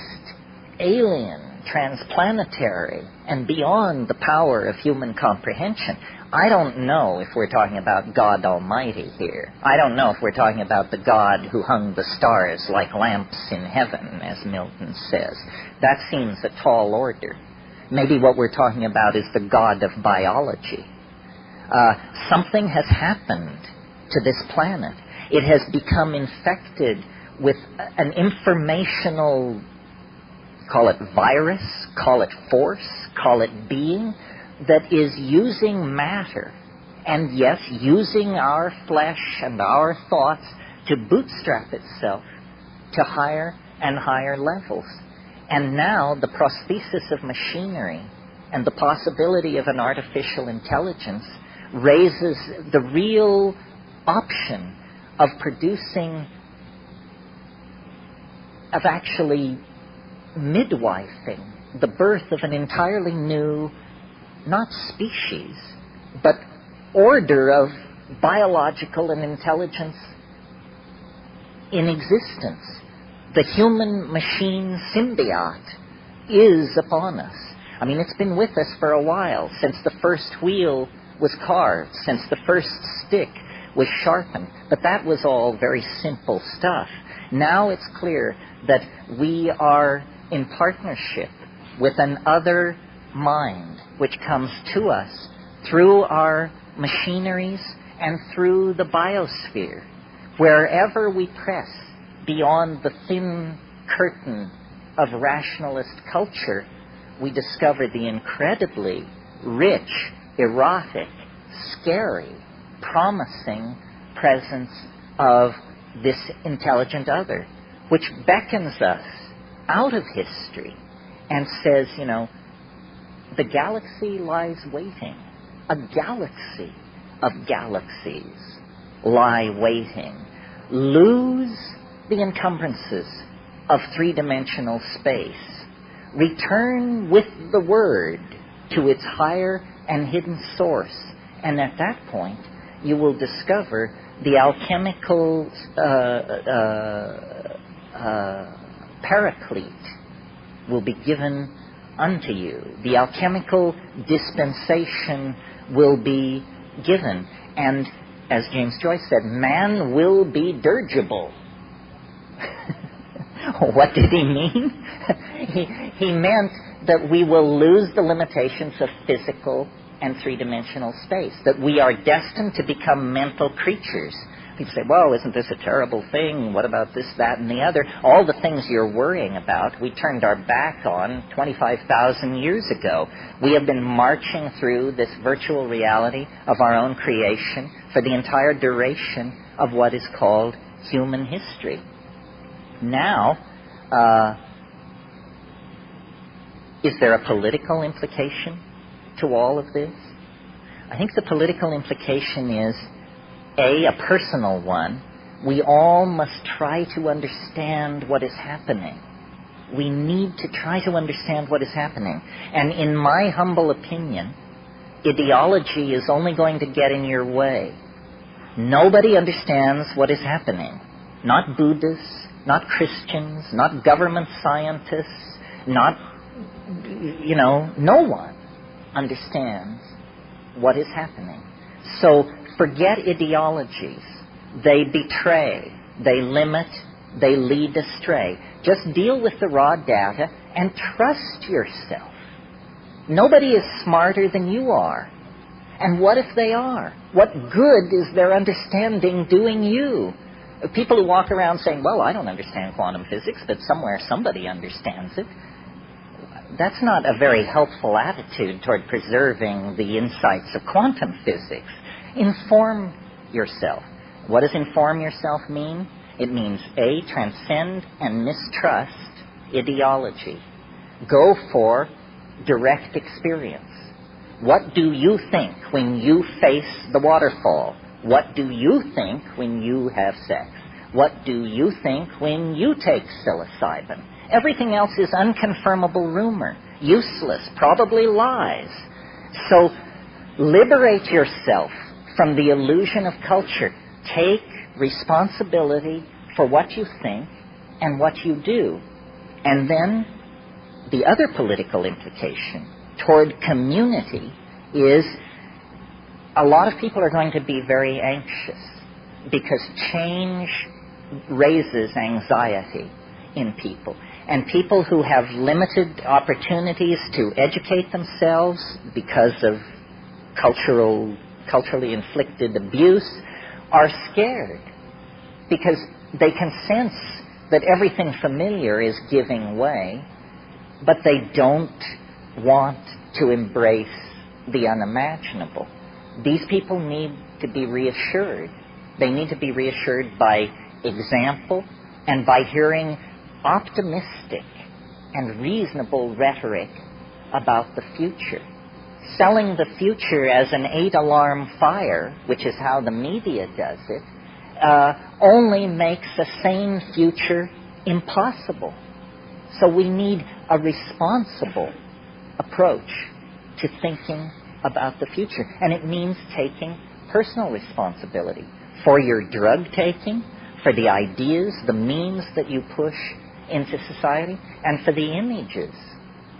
alien, transplanetary, and beyond the power of human comprehension. I don't know if we're talking about God Almighty here. I don't know if we're talking about the God who hung the stars like lamps in heaven, as Milton says. That seems a tall order. Maybe what we're talking about is the God of biology. Something has happened to this planet. It has become infected with an informational, call it virus, call it force, call it being, that is using matter, and yes, using our flesh and our thoughts to bootstrap itself to higher and higher levels. And now the prosthesis of machinery and the possibility of an artificial intelligence raises the real option of producing, of actually midwifing the birth of an entirely new, not species, but order of biological and intelligence in existence. The human-machine symbiote is upon us. I mean, it's been with us for a while, since the first wheel was carved, since the first stick was sharpened. But that was all very simple stuff. Now it's clear that we are in partnership with an other mind, which comes to us through our machineries and through the biosphere. Wherever we press beyond the thin curtain of rationalist culture, we discover the incredibly rich, erotic, scary, promising presence of this intelligent other, which beckons us out of history and says, you know, the galaxy lies waiting. A galaxy of galaxies lie waiting. Lose the encumbrances of three-dimensional space. Return with the word to its higher and hidden source. And at that point, you will discover the alchemical paraclete will be given unto you. The alchemical dispensation will be given. And as James Joyce said, man will be dirigible. What did he mean? He meant that we will lose the limitations of physical and three-dimensional space, that we are destined to become mental creatures. People say, well, isn't this a terrible thing? What about this, that, and the other? All the things you're worrying about, we turned our back on 25,000 years ago. We have been marching through this virtual reality of our own creation for the entire duration of what is called human history. Now, is there a political implication to all of this? I think the political implication is, a personal one. We all must try to understand what is happening. We need to try to understand what is happening. And in my humble opinion, ideology is only going to get in your way. Nobody understands what is happening. Not Buddhists, not Christians, not government scientists, not, no one understands what is happening. So forget ideologies. They betray, they limit, they lead astray. Just deal with the raw data and trust yourself. Nobody is smarter than you are. And what if they are? What good is their understanding doing you? People who walk around saying, well, I don't understand quantum physics, but somewhere somebody understands it. That's not a very helpful attitude toward preserving the insights of quantum physics. Inform yourself. What does inform yourself mean? It means, A, transcend and mistrust ideology. Go for direct experience. What do you think when you face the waterfall? What do you think when you have sex? What do you think when you take psilocybin? Everything else is unconfirmable rumor, useless, probably lies. So liberate yourself from the illusion of culture. Take responsibility for what you think and what you do. And then the other political implication toward community is a lot of people are going to be very anxious because change raises anxiety in people. And people who have limited opportunities to educate themselves because of culturally inflicted abuse are scared because they can sense that everything familiar is giving way, but they don't want to embrace the unimaginable. These people need to be reassured. They need to be reassured by example and by hearing optimistic and reasonable rhetoric about the future. Selling the future as an 8-alarm fire, which is how the media does it, only makes a sane future impossible. So we need a responsible approach to thinking about the future. And it means taking personal responsibility for your drug taking, for the ideas, the means that you push into society, and for the images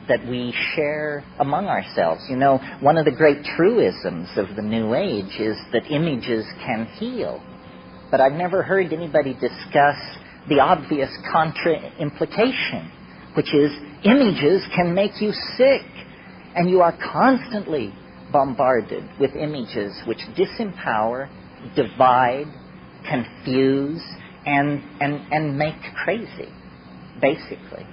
that we share among ourselves. You know, one of the great truisms of the New Age is that images can heal. But I've never heard anybody discuss the obvious contra-implication, which is images can make you sick. And you are constantly bombarded with images which disempower, divide, confuse, and make crazy, basically.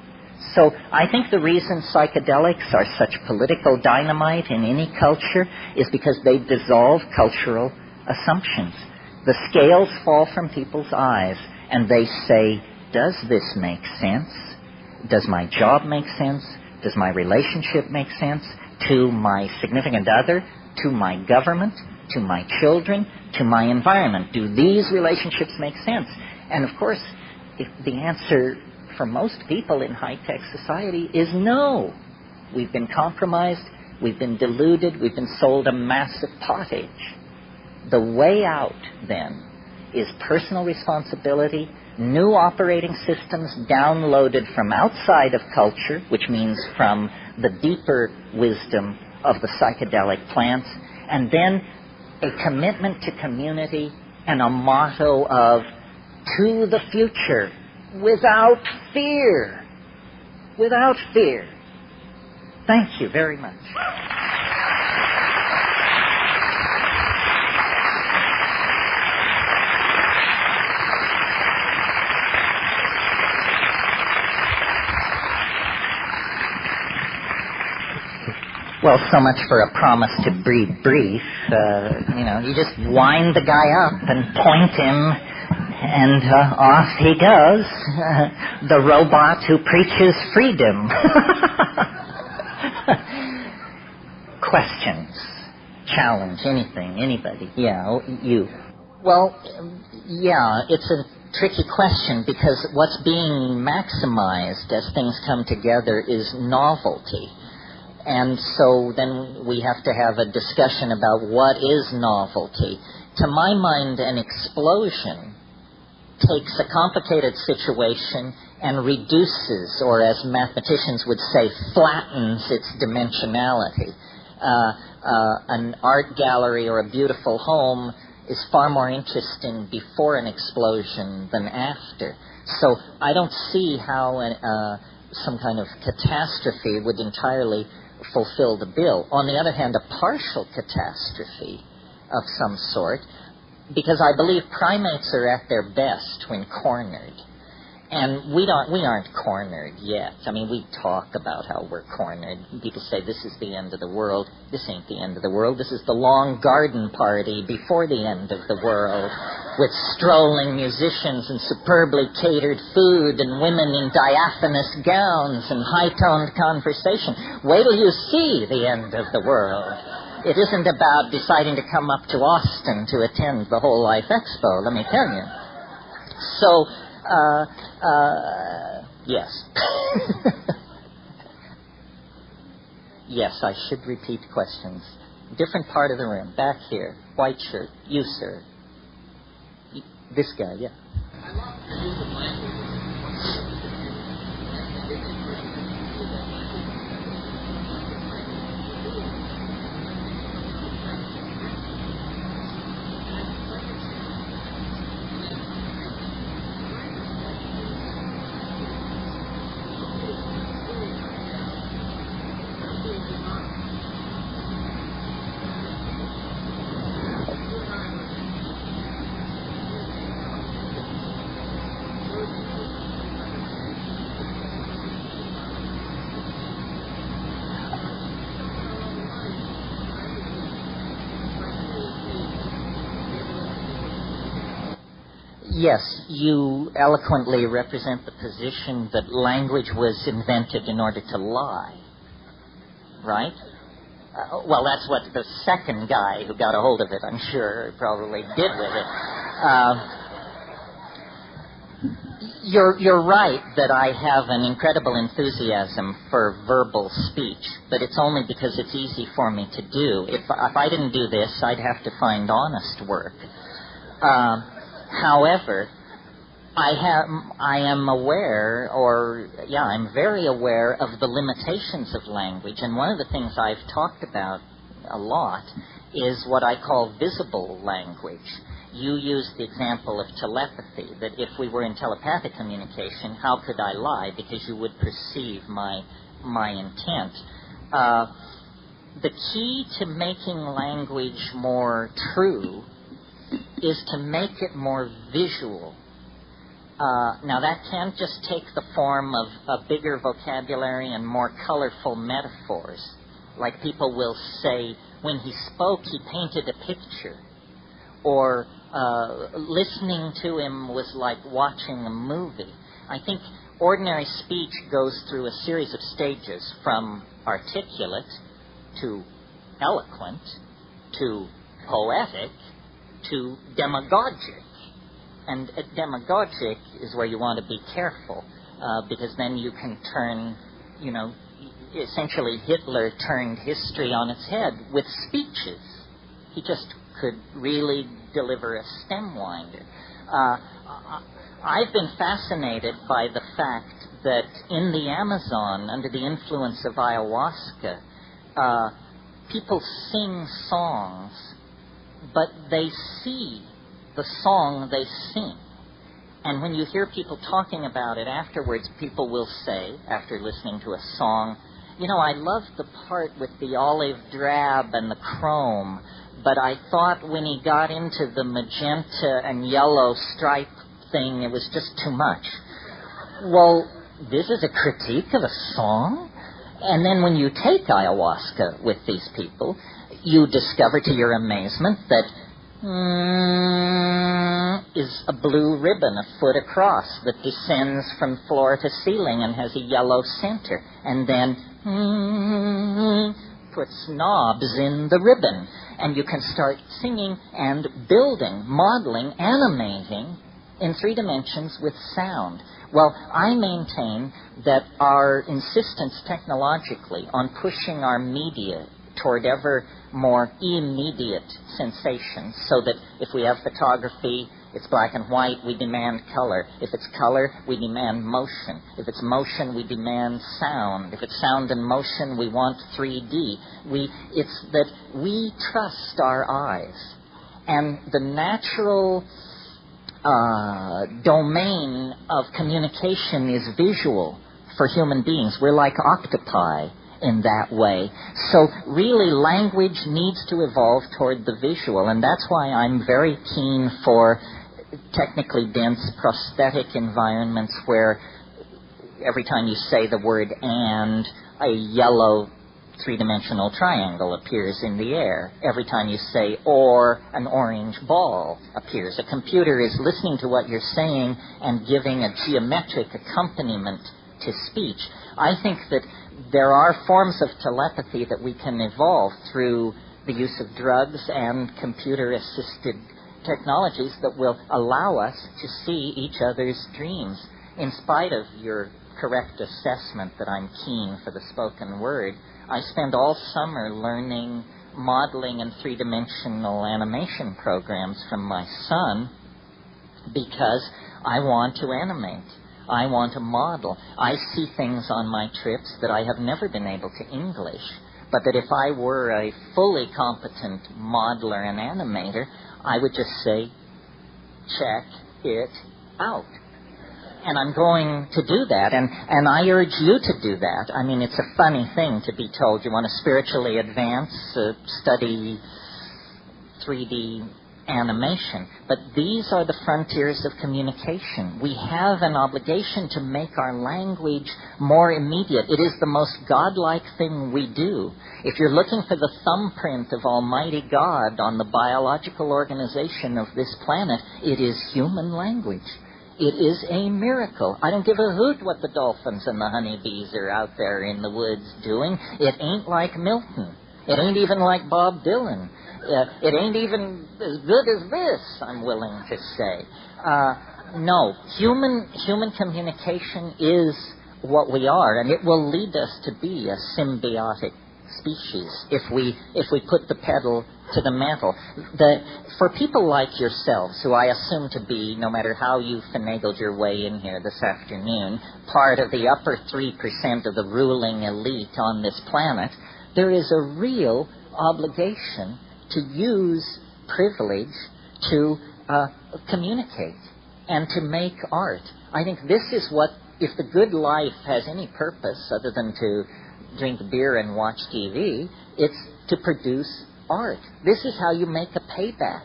So I think the reason psychedelics are such political dynamite in any culture is because they dissolve cultural assumptions. The scales fall from people's eyes, and they say, does this make sense? Does my job make sense? Does my relationship make sense? To my significant other? To my government? To my children? To my environment? Do these relationships make sense? And of course, if the answer for most people in high-tech society is no. We've been compromised, we've been deluded, we've been sold a massive pottage. The way out, then, is personal responsibility, new operating systems downloaded from outside of culture, which means from the deeper wisdom of the psychedelic plants, and then a commitment to community and a motto of to the future, without fear. Without fear. Thank you very much. Well, so much for a promise to be brief. You just wind the guy up and point him, and off he goes. The robot who preaches freedom. Questions, challenge, anything, anybody? Yeah, you. Well, yeah, it's a tricky question because what's being maximized as things come together is novelty. And so then we have to have a discussion about what is novelty. To my mind, an explosion takes a complicated situation and reduces, or as mathematicians would say, flattens its dimensionality. An art gallery or a beautiful home is far more interesting before an explosion than after. So I don't see how some kind of catastrophe would entirely fulfill the bill. On the other hand, a partial catastrophe of some sort, because I believe primates are at their best when cornered. And we aren't cornered yet. I mean, we talk about how we're cornered. People say this is the end of the world. This ain't the end of the world. This is the long garden party before the end of the world, with strolling musicians and superbly catered food and women in diaphanous gowns and high-toned conversation. Wait till you see the end of the world. It isn't about deciding to come up to Austin to attend the Whole Life Expo, let me tell you. So, yes. Yes, I should repeat questions. Different part of the room. Back here. White shirt. You, sir. This guy, yeah. Yes, you eloquently represent the position that language was invented in order to lie, right? Well, that's what the second guy who got a hold of it, I'm sure, probably did with it. You're right that I have an incredible enthusiasm for verbal speech, but it's only because it's easy for me to do. If I didn't do this, I'd have to find honest work. However, I'm aware, I'm very aware of the limitations of language, and one of the things I've talked about a lot is what I call visible language. You used the example of telepathy, that if we were in telepathic communication, how could I lie? Because you would perceive my intent. The key to making language more true is to make it more visual. Now, that can't just take the form of a bigger vocabulary and more colorful metaphors. Like people will say, when he spoke, he painted a picture. Or listening to him was like watching a movie. I think ordinary speech goes through a series of stages, from articulate to eloquent to poetic to demagogic. And demagogic is where you want to be careful, because then you can turn, essentially Hitler turned history on its head with speeches. He just could really deliver a stem winder. I've been fascinated by the fact that in the Amazon, under the influence of ayahuasca, people sing songs, but they see the song they sing. And when you hear people talking about it afterwards, people will say, after listening to a song, I love the part with the olive drab and the chrome, but I thought when he got into the magenta and yellow stripe thing, it was just too much. Well, this is a critique of a song? And then when you take ayahuasca with these people, you discover to your amazement that is a blue ribbon a foot across that descends from floor to ceiling and has a yellow center, and then puts knobs in the ribbon, and you can start singing and building, modeling, animating in 3 dimensions with sound. Well, I maintain that our insistence technologically on pushing our media toward ever more immediate sensations, so that if we have photography, it's black and white, we demand color. If it's color, we demand motion. If it's motion, we demand sound. If it's sound and motion, we want 3D. It's that we trust our eyes. And the natural domain of communication is visual for human beings. We're like octopi in that way. So really, language needs to evolve toward the visual, and that's why I'm very keen for technically dense prosthetic environments where every time you say the word "and," a yellow 3-dimensional triangle appears in the air. Every time you say "or," an orange ball appears. A computer is listening to what you're saying and giving a geometric accompaniment to speech. I think that there are forms of telepathy that we can evolve through the use of drugs and computer-assisted technologies that will allow us to see each other's dreams. In spite of your correct assessment that I'm keen for the spoken word, I spend all summer learning modeling and 3-dimensional animation programs from my son because I want to animate. I want to model. I see things on my trips that I have never been able to English, but that if I were a fully competent modeler and animator, I would just say, check it out. And I'm going to do that, and I urge you to do that. I mean, it's a funny thing to be told you want to spiritually advance, study 3D animation. But these are the frontiers of communication. We have an obligation to make our language more immediate. It is the most godlike thing we do. If you're looking for the thumbprint of Almighty God on the biological organization of this planet, it is human language. It is a miracle. I don't give a hoot what the dolphins and the honeybees are out there in the woods doing. It ain't like Milton. It ain't even like Bob Dylan. It ain't even as good as this, I'm willing to say. No, human communication is what we are, and it will lead us to be a symbiotic species if we put the pedal to the metal. For people like yourselves, who I assume to be, no matter how you finagled your way in here this afternoon, part of the upper 3% of the ruling elite on this planet, there is a real obligation to use privilege to communicate and to make art. I think this is what, if the good life has any purpose other than to drink beer and watch TV, it's to produce art. This is how you make a payback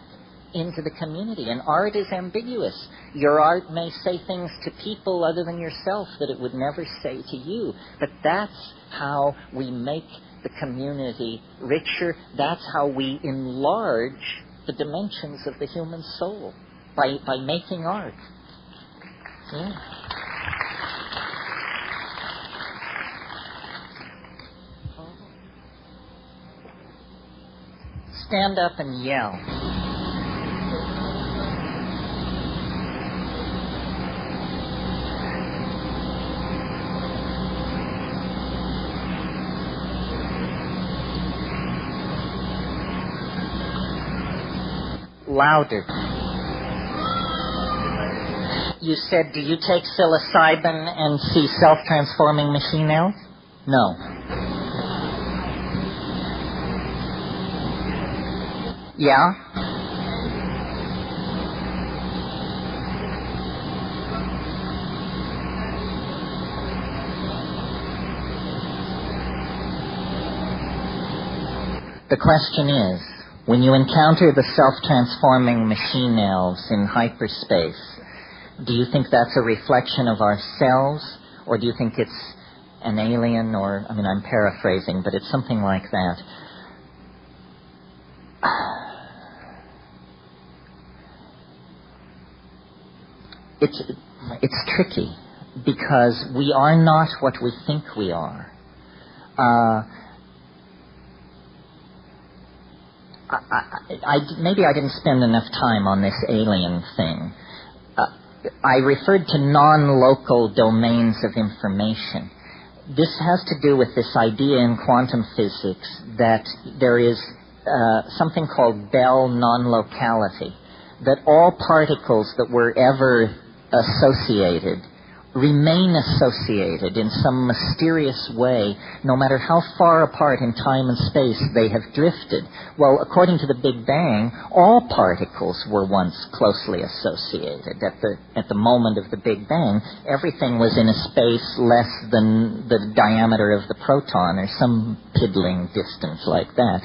into the community. And art is ambiguous. Your art may say things to people other than yourself that it would never say to you. But that's how we make the community richer. That's how we enlarge the dimensions of the human soul, by making art. Yeah. Stand up and yell. Louder. You said, do you take psilocybin and see self-transforming machine elves? No. Yeah? The question is, when you encounter the self-transforming machine elves in hyperspace, do you think that's a reflection of ourselves, or do you think it's an alien, or, I'm paraphrasing, but it's something like that? It's tricky, because we are not what we think we are. Maybe I didn't spend enough time on this alien thing. I referred to non-local domains of information. This has to do with this idea in quantum physics that there is something called Bell non-locality, that all particles that were ever associated remain associated in some mysterious way, no matter how far apart in time and space they have drifted. Well, according to the Big Bang, all particles were once closely associated. At the moment of the Big Bang, everything was in a space less than the diameter of the proton, or some piddling distance like that.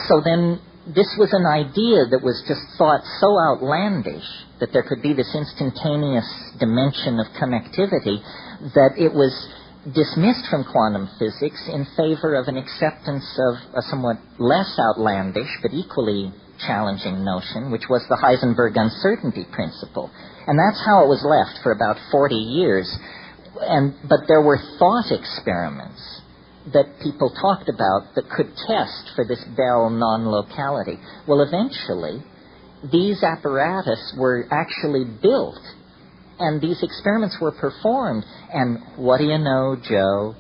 So then this was an idea that was just thought so outlandish that there could be this instantaneous dimension of connectivity that it was dismissed from quantum physics in favor of an acceptance of a somewhat less outlandish but equally challenging notion, which was the Heisenberg uncertainty principle. And that's how it was left for about 40 years. But there were thought experiments that people talked about that could test for this Bell non-locality. Well, eventually, these apparatus were actually built, and these experiments were performed. And what do you know, Joe?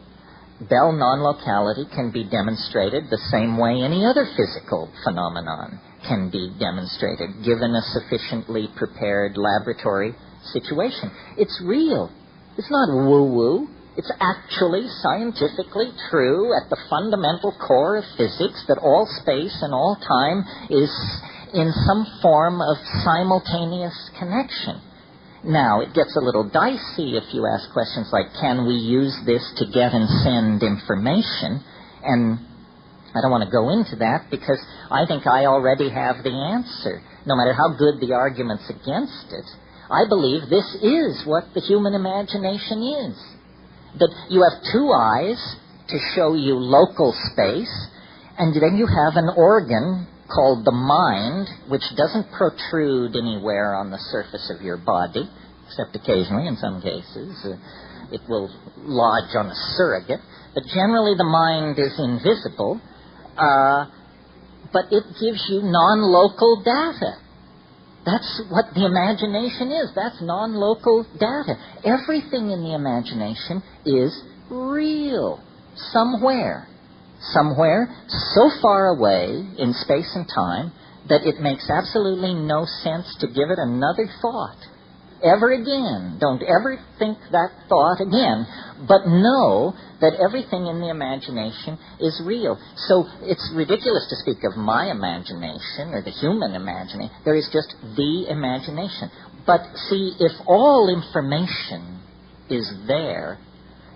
Bell non-locality can be demonstrated the same way any other physical phenomenon can be demonstrated, given a sufficiently prepared laboratory situation. It's real. It's not woo-woo. It's actually scientifically true at the fundamental core of physics that all space and all time is in some form of simultaneous connection. Now, it gets a little dicey if you ask questions like, can we use this to get and send information? And I don't want to go into that because I think I already have the answer, no matter how good the arguments against it. I believe this is what the human imagination is. That you have two eyes to show you local space, and then you have an organ called the mind, which doesn't protrude anywhere on the surface of your body, except occasionally in some cases. It will lodge on a surrogate. But generally the mind is invisible, but it gives you non-local data. That's what the imagination is. That's non-local data. Everything in the imagination is real. Somewhere so far away in space and time that it makes absolutely no sense to give it another thought ever again. Don't ever think that thought again, but know that everything in the imagination is real. So it's ridiculous to speak of my imagination or the human imagination. There is just the imagination. But see, if all information is there,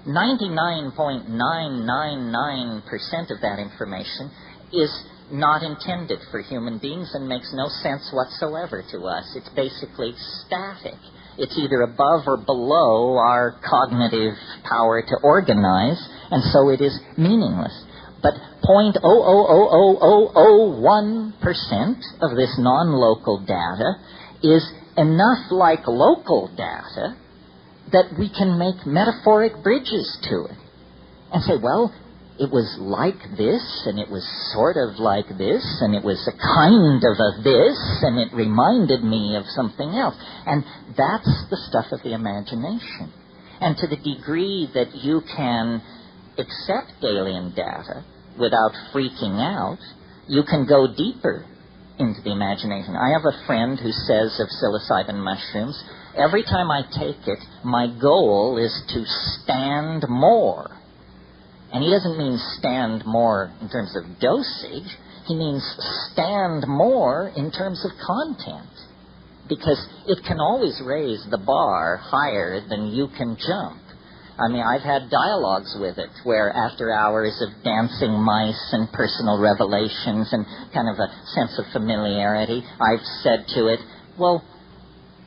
99.999% of that information is not intended for human beings and makes no sense whatsoever to us. It's basically static. It's either above or below our cognitive power to organize, and so it is meaningless. But 0.0000001% of this non-local data is enough like local data that we can make metaphoric bridges to it and say, well, it was like this, and it was sort of like this, and it was a kind of a this, and it reminded me of something else. And that's the stuff of the imagination. And to the degree that you can accept alien data without freaking out, you can go deeper into the imagination. I have a friend who says of psilocybin mushrooms, every time I take it, my goal is to stand more. And he doesn't mean stand more in terms of dosage. He means stand more in terms of content. Because it can always raise the bar higher than you can jump. I mean, I've had dialogues with it where after hours of dancing mice and personal revelations and kind of a sense of familiarity, I've said to it, well,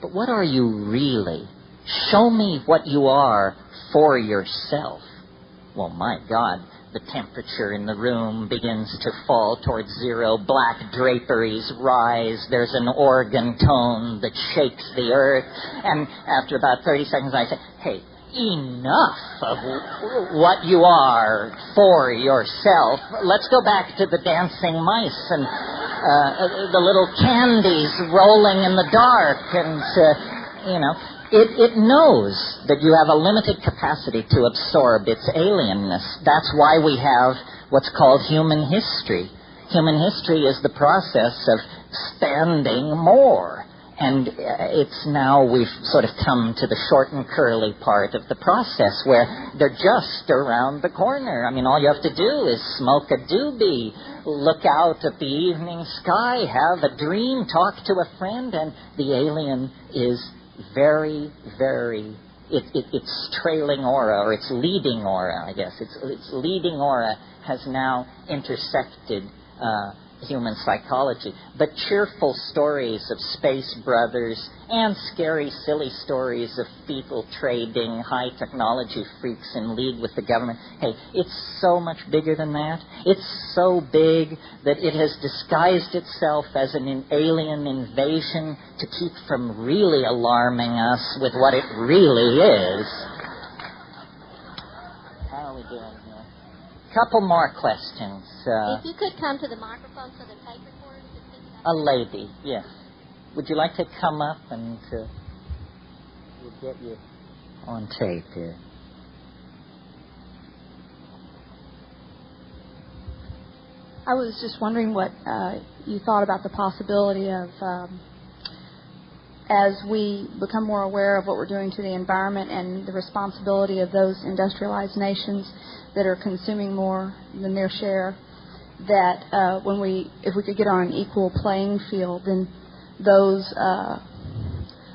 but what are you really? Show me what you are for yourself. Well, my God, the temperature in the room begins to fall towards zero. Black draperies rise. There's an organ tone that shakes the earth. And after about 30 seconds, I say, hey, enough of what you are for yourself. Let's go back to the dancing mice and the little candies rolling in the dark and, It knows that you have a limited capacity to absorb its alienness. That's why we have what's called human history. Human history is the process of standing more. And it's now we've sort of come to the short and curly part of the process where they're just around the corner. I mean, all you have to do is smoke a doobie, look out at the evening sky, have a dream, talk to a friend, and the alien is very, very, its trailing aura, or its leading aura, I guess. Its leading aura has now intersected human psychology. But cheerful stories of space brothers and scary, silly stories of people trading, high technology freaks in league with the government. Hey, it's so much bigger than that. It's so big that it has disguised itself as an alien invasion to keep from really alarming us with what it really is. How are we doing here? Couple more questions. If you could come to the microphone so the tape recorder could pick it up. A lady, yes. Would you like to come up and we'll get you on tape here? I was just wondering what you thought about the possibility of, as we become more aware of what we're doing to the environment and the responsibility of those industrialized nations that are consuming more than their share, that if we could get on an equal playing field, then those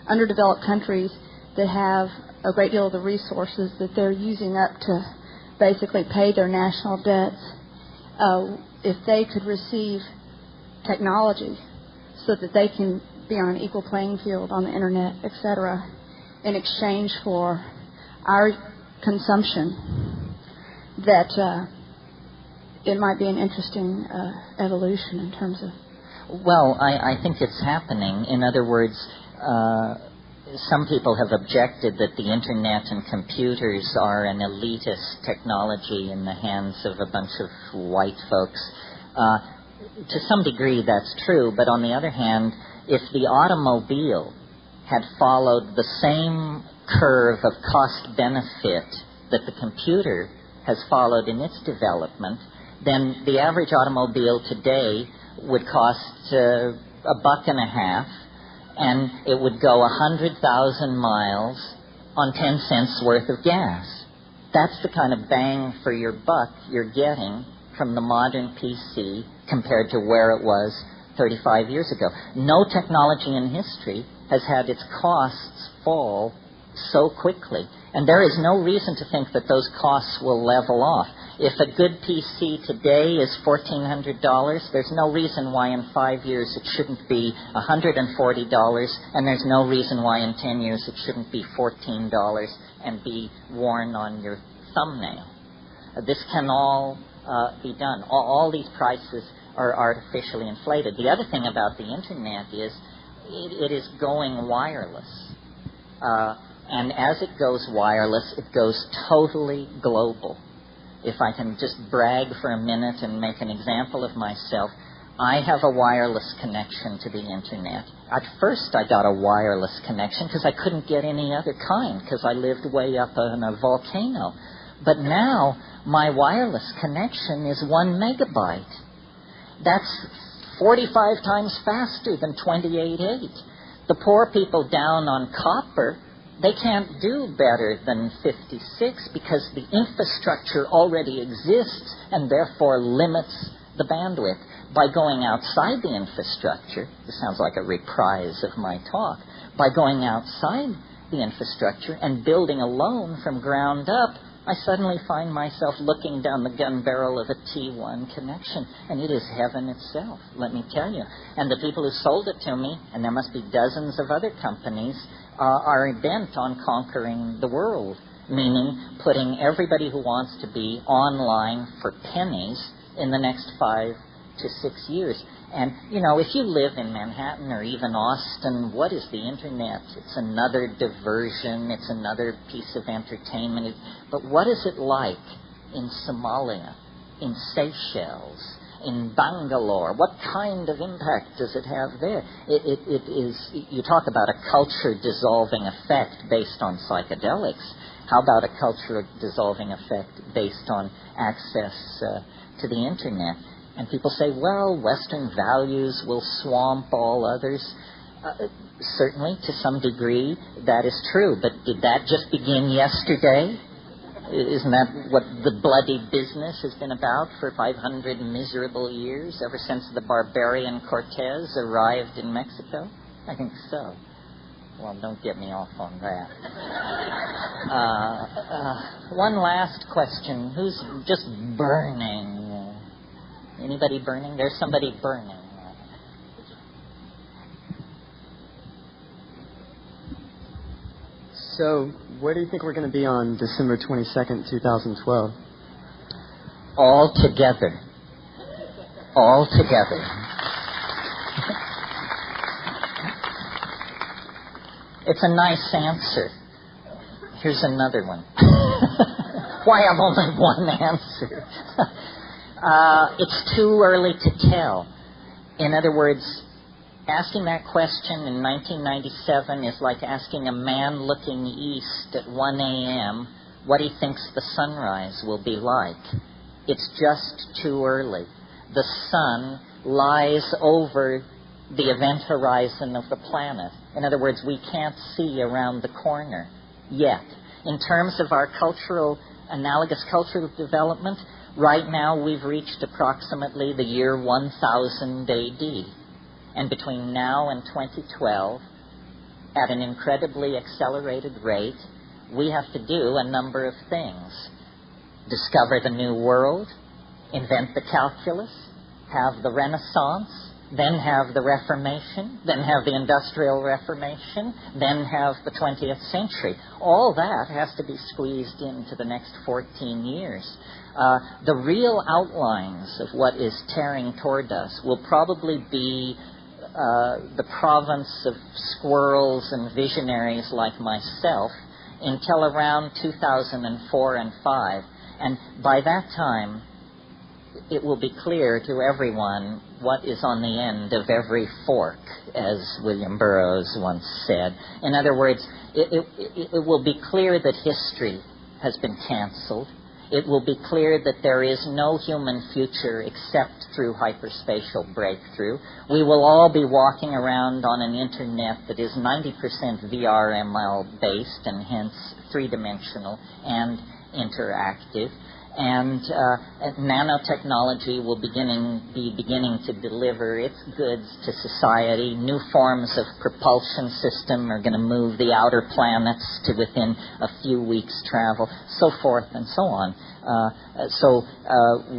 underdeveloped countries that have a great deal of the resources that they're using up to basically pay their national debts, if they could receive technology so that they can be on an equal playing field on the internet, etc., in exchange for our consumption, that it might be an interesting evolution in terms of... Well, I think it's happening. In other words, some people have objected that the internet and computers are an elitist technology in the hands of a bunch of white folks. To some degree, that's true, but on the other hand, if the automobile had followed the same curve of cost-benefit that the computer has followed in its development, then the average automobile today would cost $1.50, and it would go 100,000 miles on 10 cents worth of gas. That's the kind of bang for your buck you're getting from the modern PC compared to where it was 35 years ago. No technology in history has had its costs fall so quickly. And there is no reason to think that those costs will level off. If a good PC today is $1,400, there's no reason why in 5 years it shouldn't be $140, and there's no reason why in 10 years it shouldn't be $14 and be worn on your thumbnail. This can all be done. All these prices are artificially inflated. The other thing about the Internet is it is going wireless. And as it goes wireless, it goes totally global. If I can just brag for a minute and make an example of myself, I have a wireless connection to the Internet. At first, I got a wireless connection because I couldn't get any other kind because I lived way up on a volcano. But now, my wireless connection is 1 megabyte. That's 45 times faster than 28.8. The poor people down on copper, they can't do better than 56 because the infrastructure already exists and therefore limits the bandwidth. By going outside the infrastructure, this sounds like a reprise of my talk, by going outside the infrastructure and building alone from ground up, I suddenly find myself looking down the gun barrel of a T1 connection, and it is heaven itself, let me tell you. And the people who sold it to me, and there must be dozens of other companies, are bent on conquering the world, meaning putting everybody who wants to be online for pennies in the next 5 to 6 years. And, if you live in Manhattan or even Austin, what is the Internet? It's another diversion. It's another piece of entertainment. But what is it like in Somalia, in Seychelles, in Bangalore? What kind of impact does it have there? It is, you talk about a culture-dissolving effect based on psychedelics. How about a culture-dissolving effect based on access to the Internet? And people say, well, Western values will swamp all others. Certainly, to some degree, that is true. But did that just begin yesterday? Isn't that what the bloody business has been about for 500 miserable years, ever since the barbarian Cortez arrived in Mexico? I think so. Well, don't get me off on that. One last question. Who's just burning? Anybody burning? There's somebody burning. So, where do you think we're going to be on December 22nd, 2012? All together. All together. It's a nice answer. Here's another one. Why have only one answer? It's too early to tell. In other words, asking that question in 1997 is like asking a man looking east at 1 a.m. what he thinks the sunrise will be like. It's just too early. The sun lies over the event horizon of the planet. In other words, we can't see around the corner yet. In terms of our analogous cultural development, right now we've reached approximately the year 1000 AD. And between now and 2012, at an incredibly accelerated rate, we have to do a number of things. Discover the new world, invent the calculus, have the Renaissance, then have the Reformation, then have the Industrial Reformation, then have the 20th century. All that has to be squeezed into the next 14 years. The real outlines of what is tearing toward us will probably be the province of squirrels and visionaries like myself until around 2004 and 5. And by that time, it will be clear to everyone what is on the end of every fork, as William Burroughs once said. In other words, it will be clear that history has been canceled. It will be clear that there is no human future except through hyperspatial breakthrough. We will all be walking around on an internet that is 90% VRML based and hence three-dimensional and interactive. And nanotechnology will be beginning to deliver its goods to society. New forms of propulsion system are going to move the outer planets to within a few weeks' travel, so forth and so on. So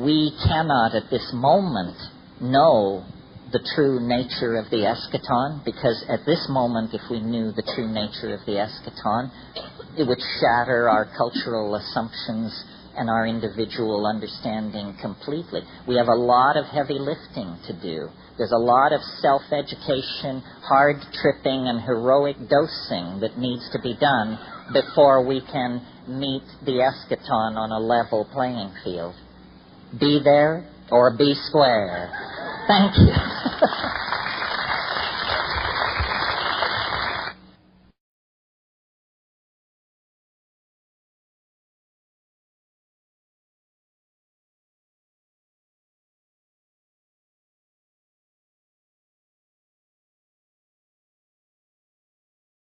we cannot at this moment know the true nature of the eschaton, because at this moment, if we knew the true nature of the eschaton, it would shatter our cultural assumptions and our individual understanding completely. We have a lot of heavy lifting to do. There's a lot of self-education, hard tripping, and heroic dosing that needs to be done before we can meet the eschaton on a level playing field. Be there or be square. Thank you.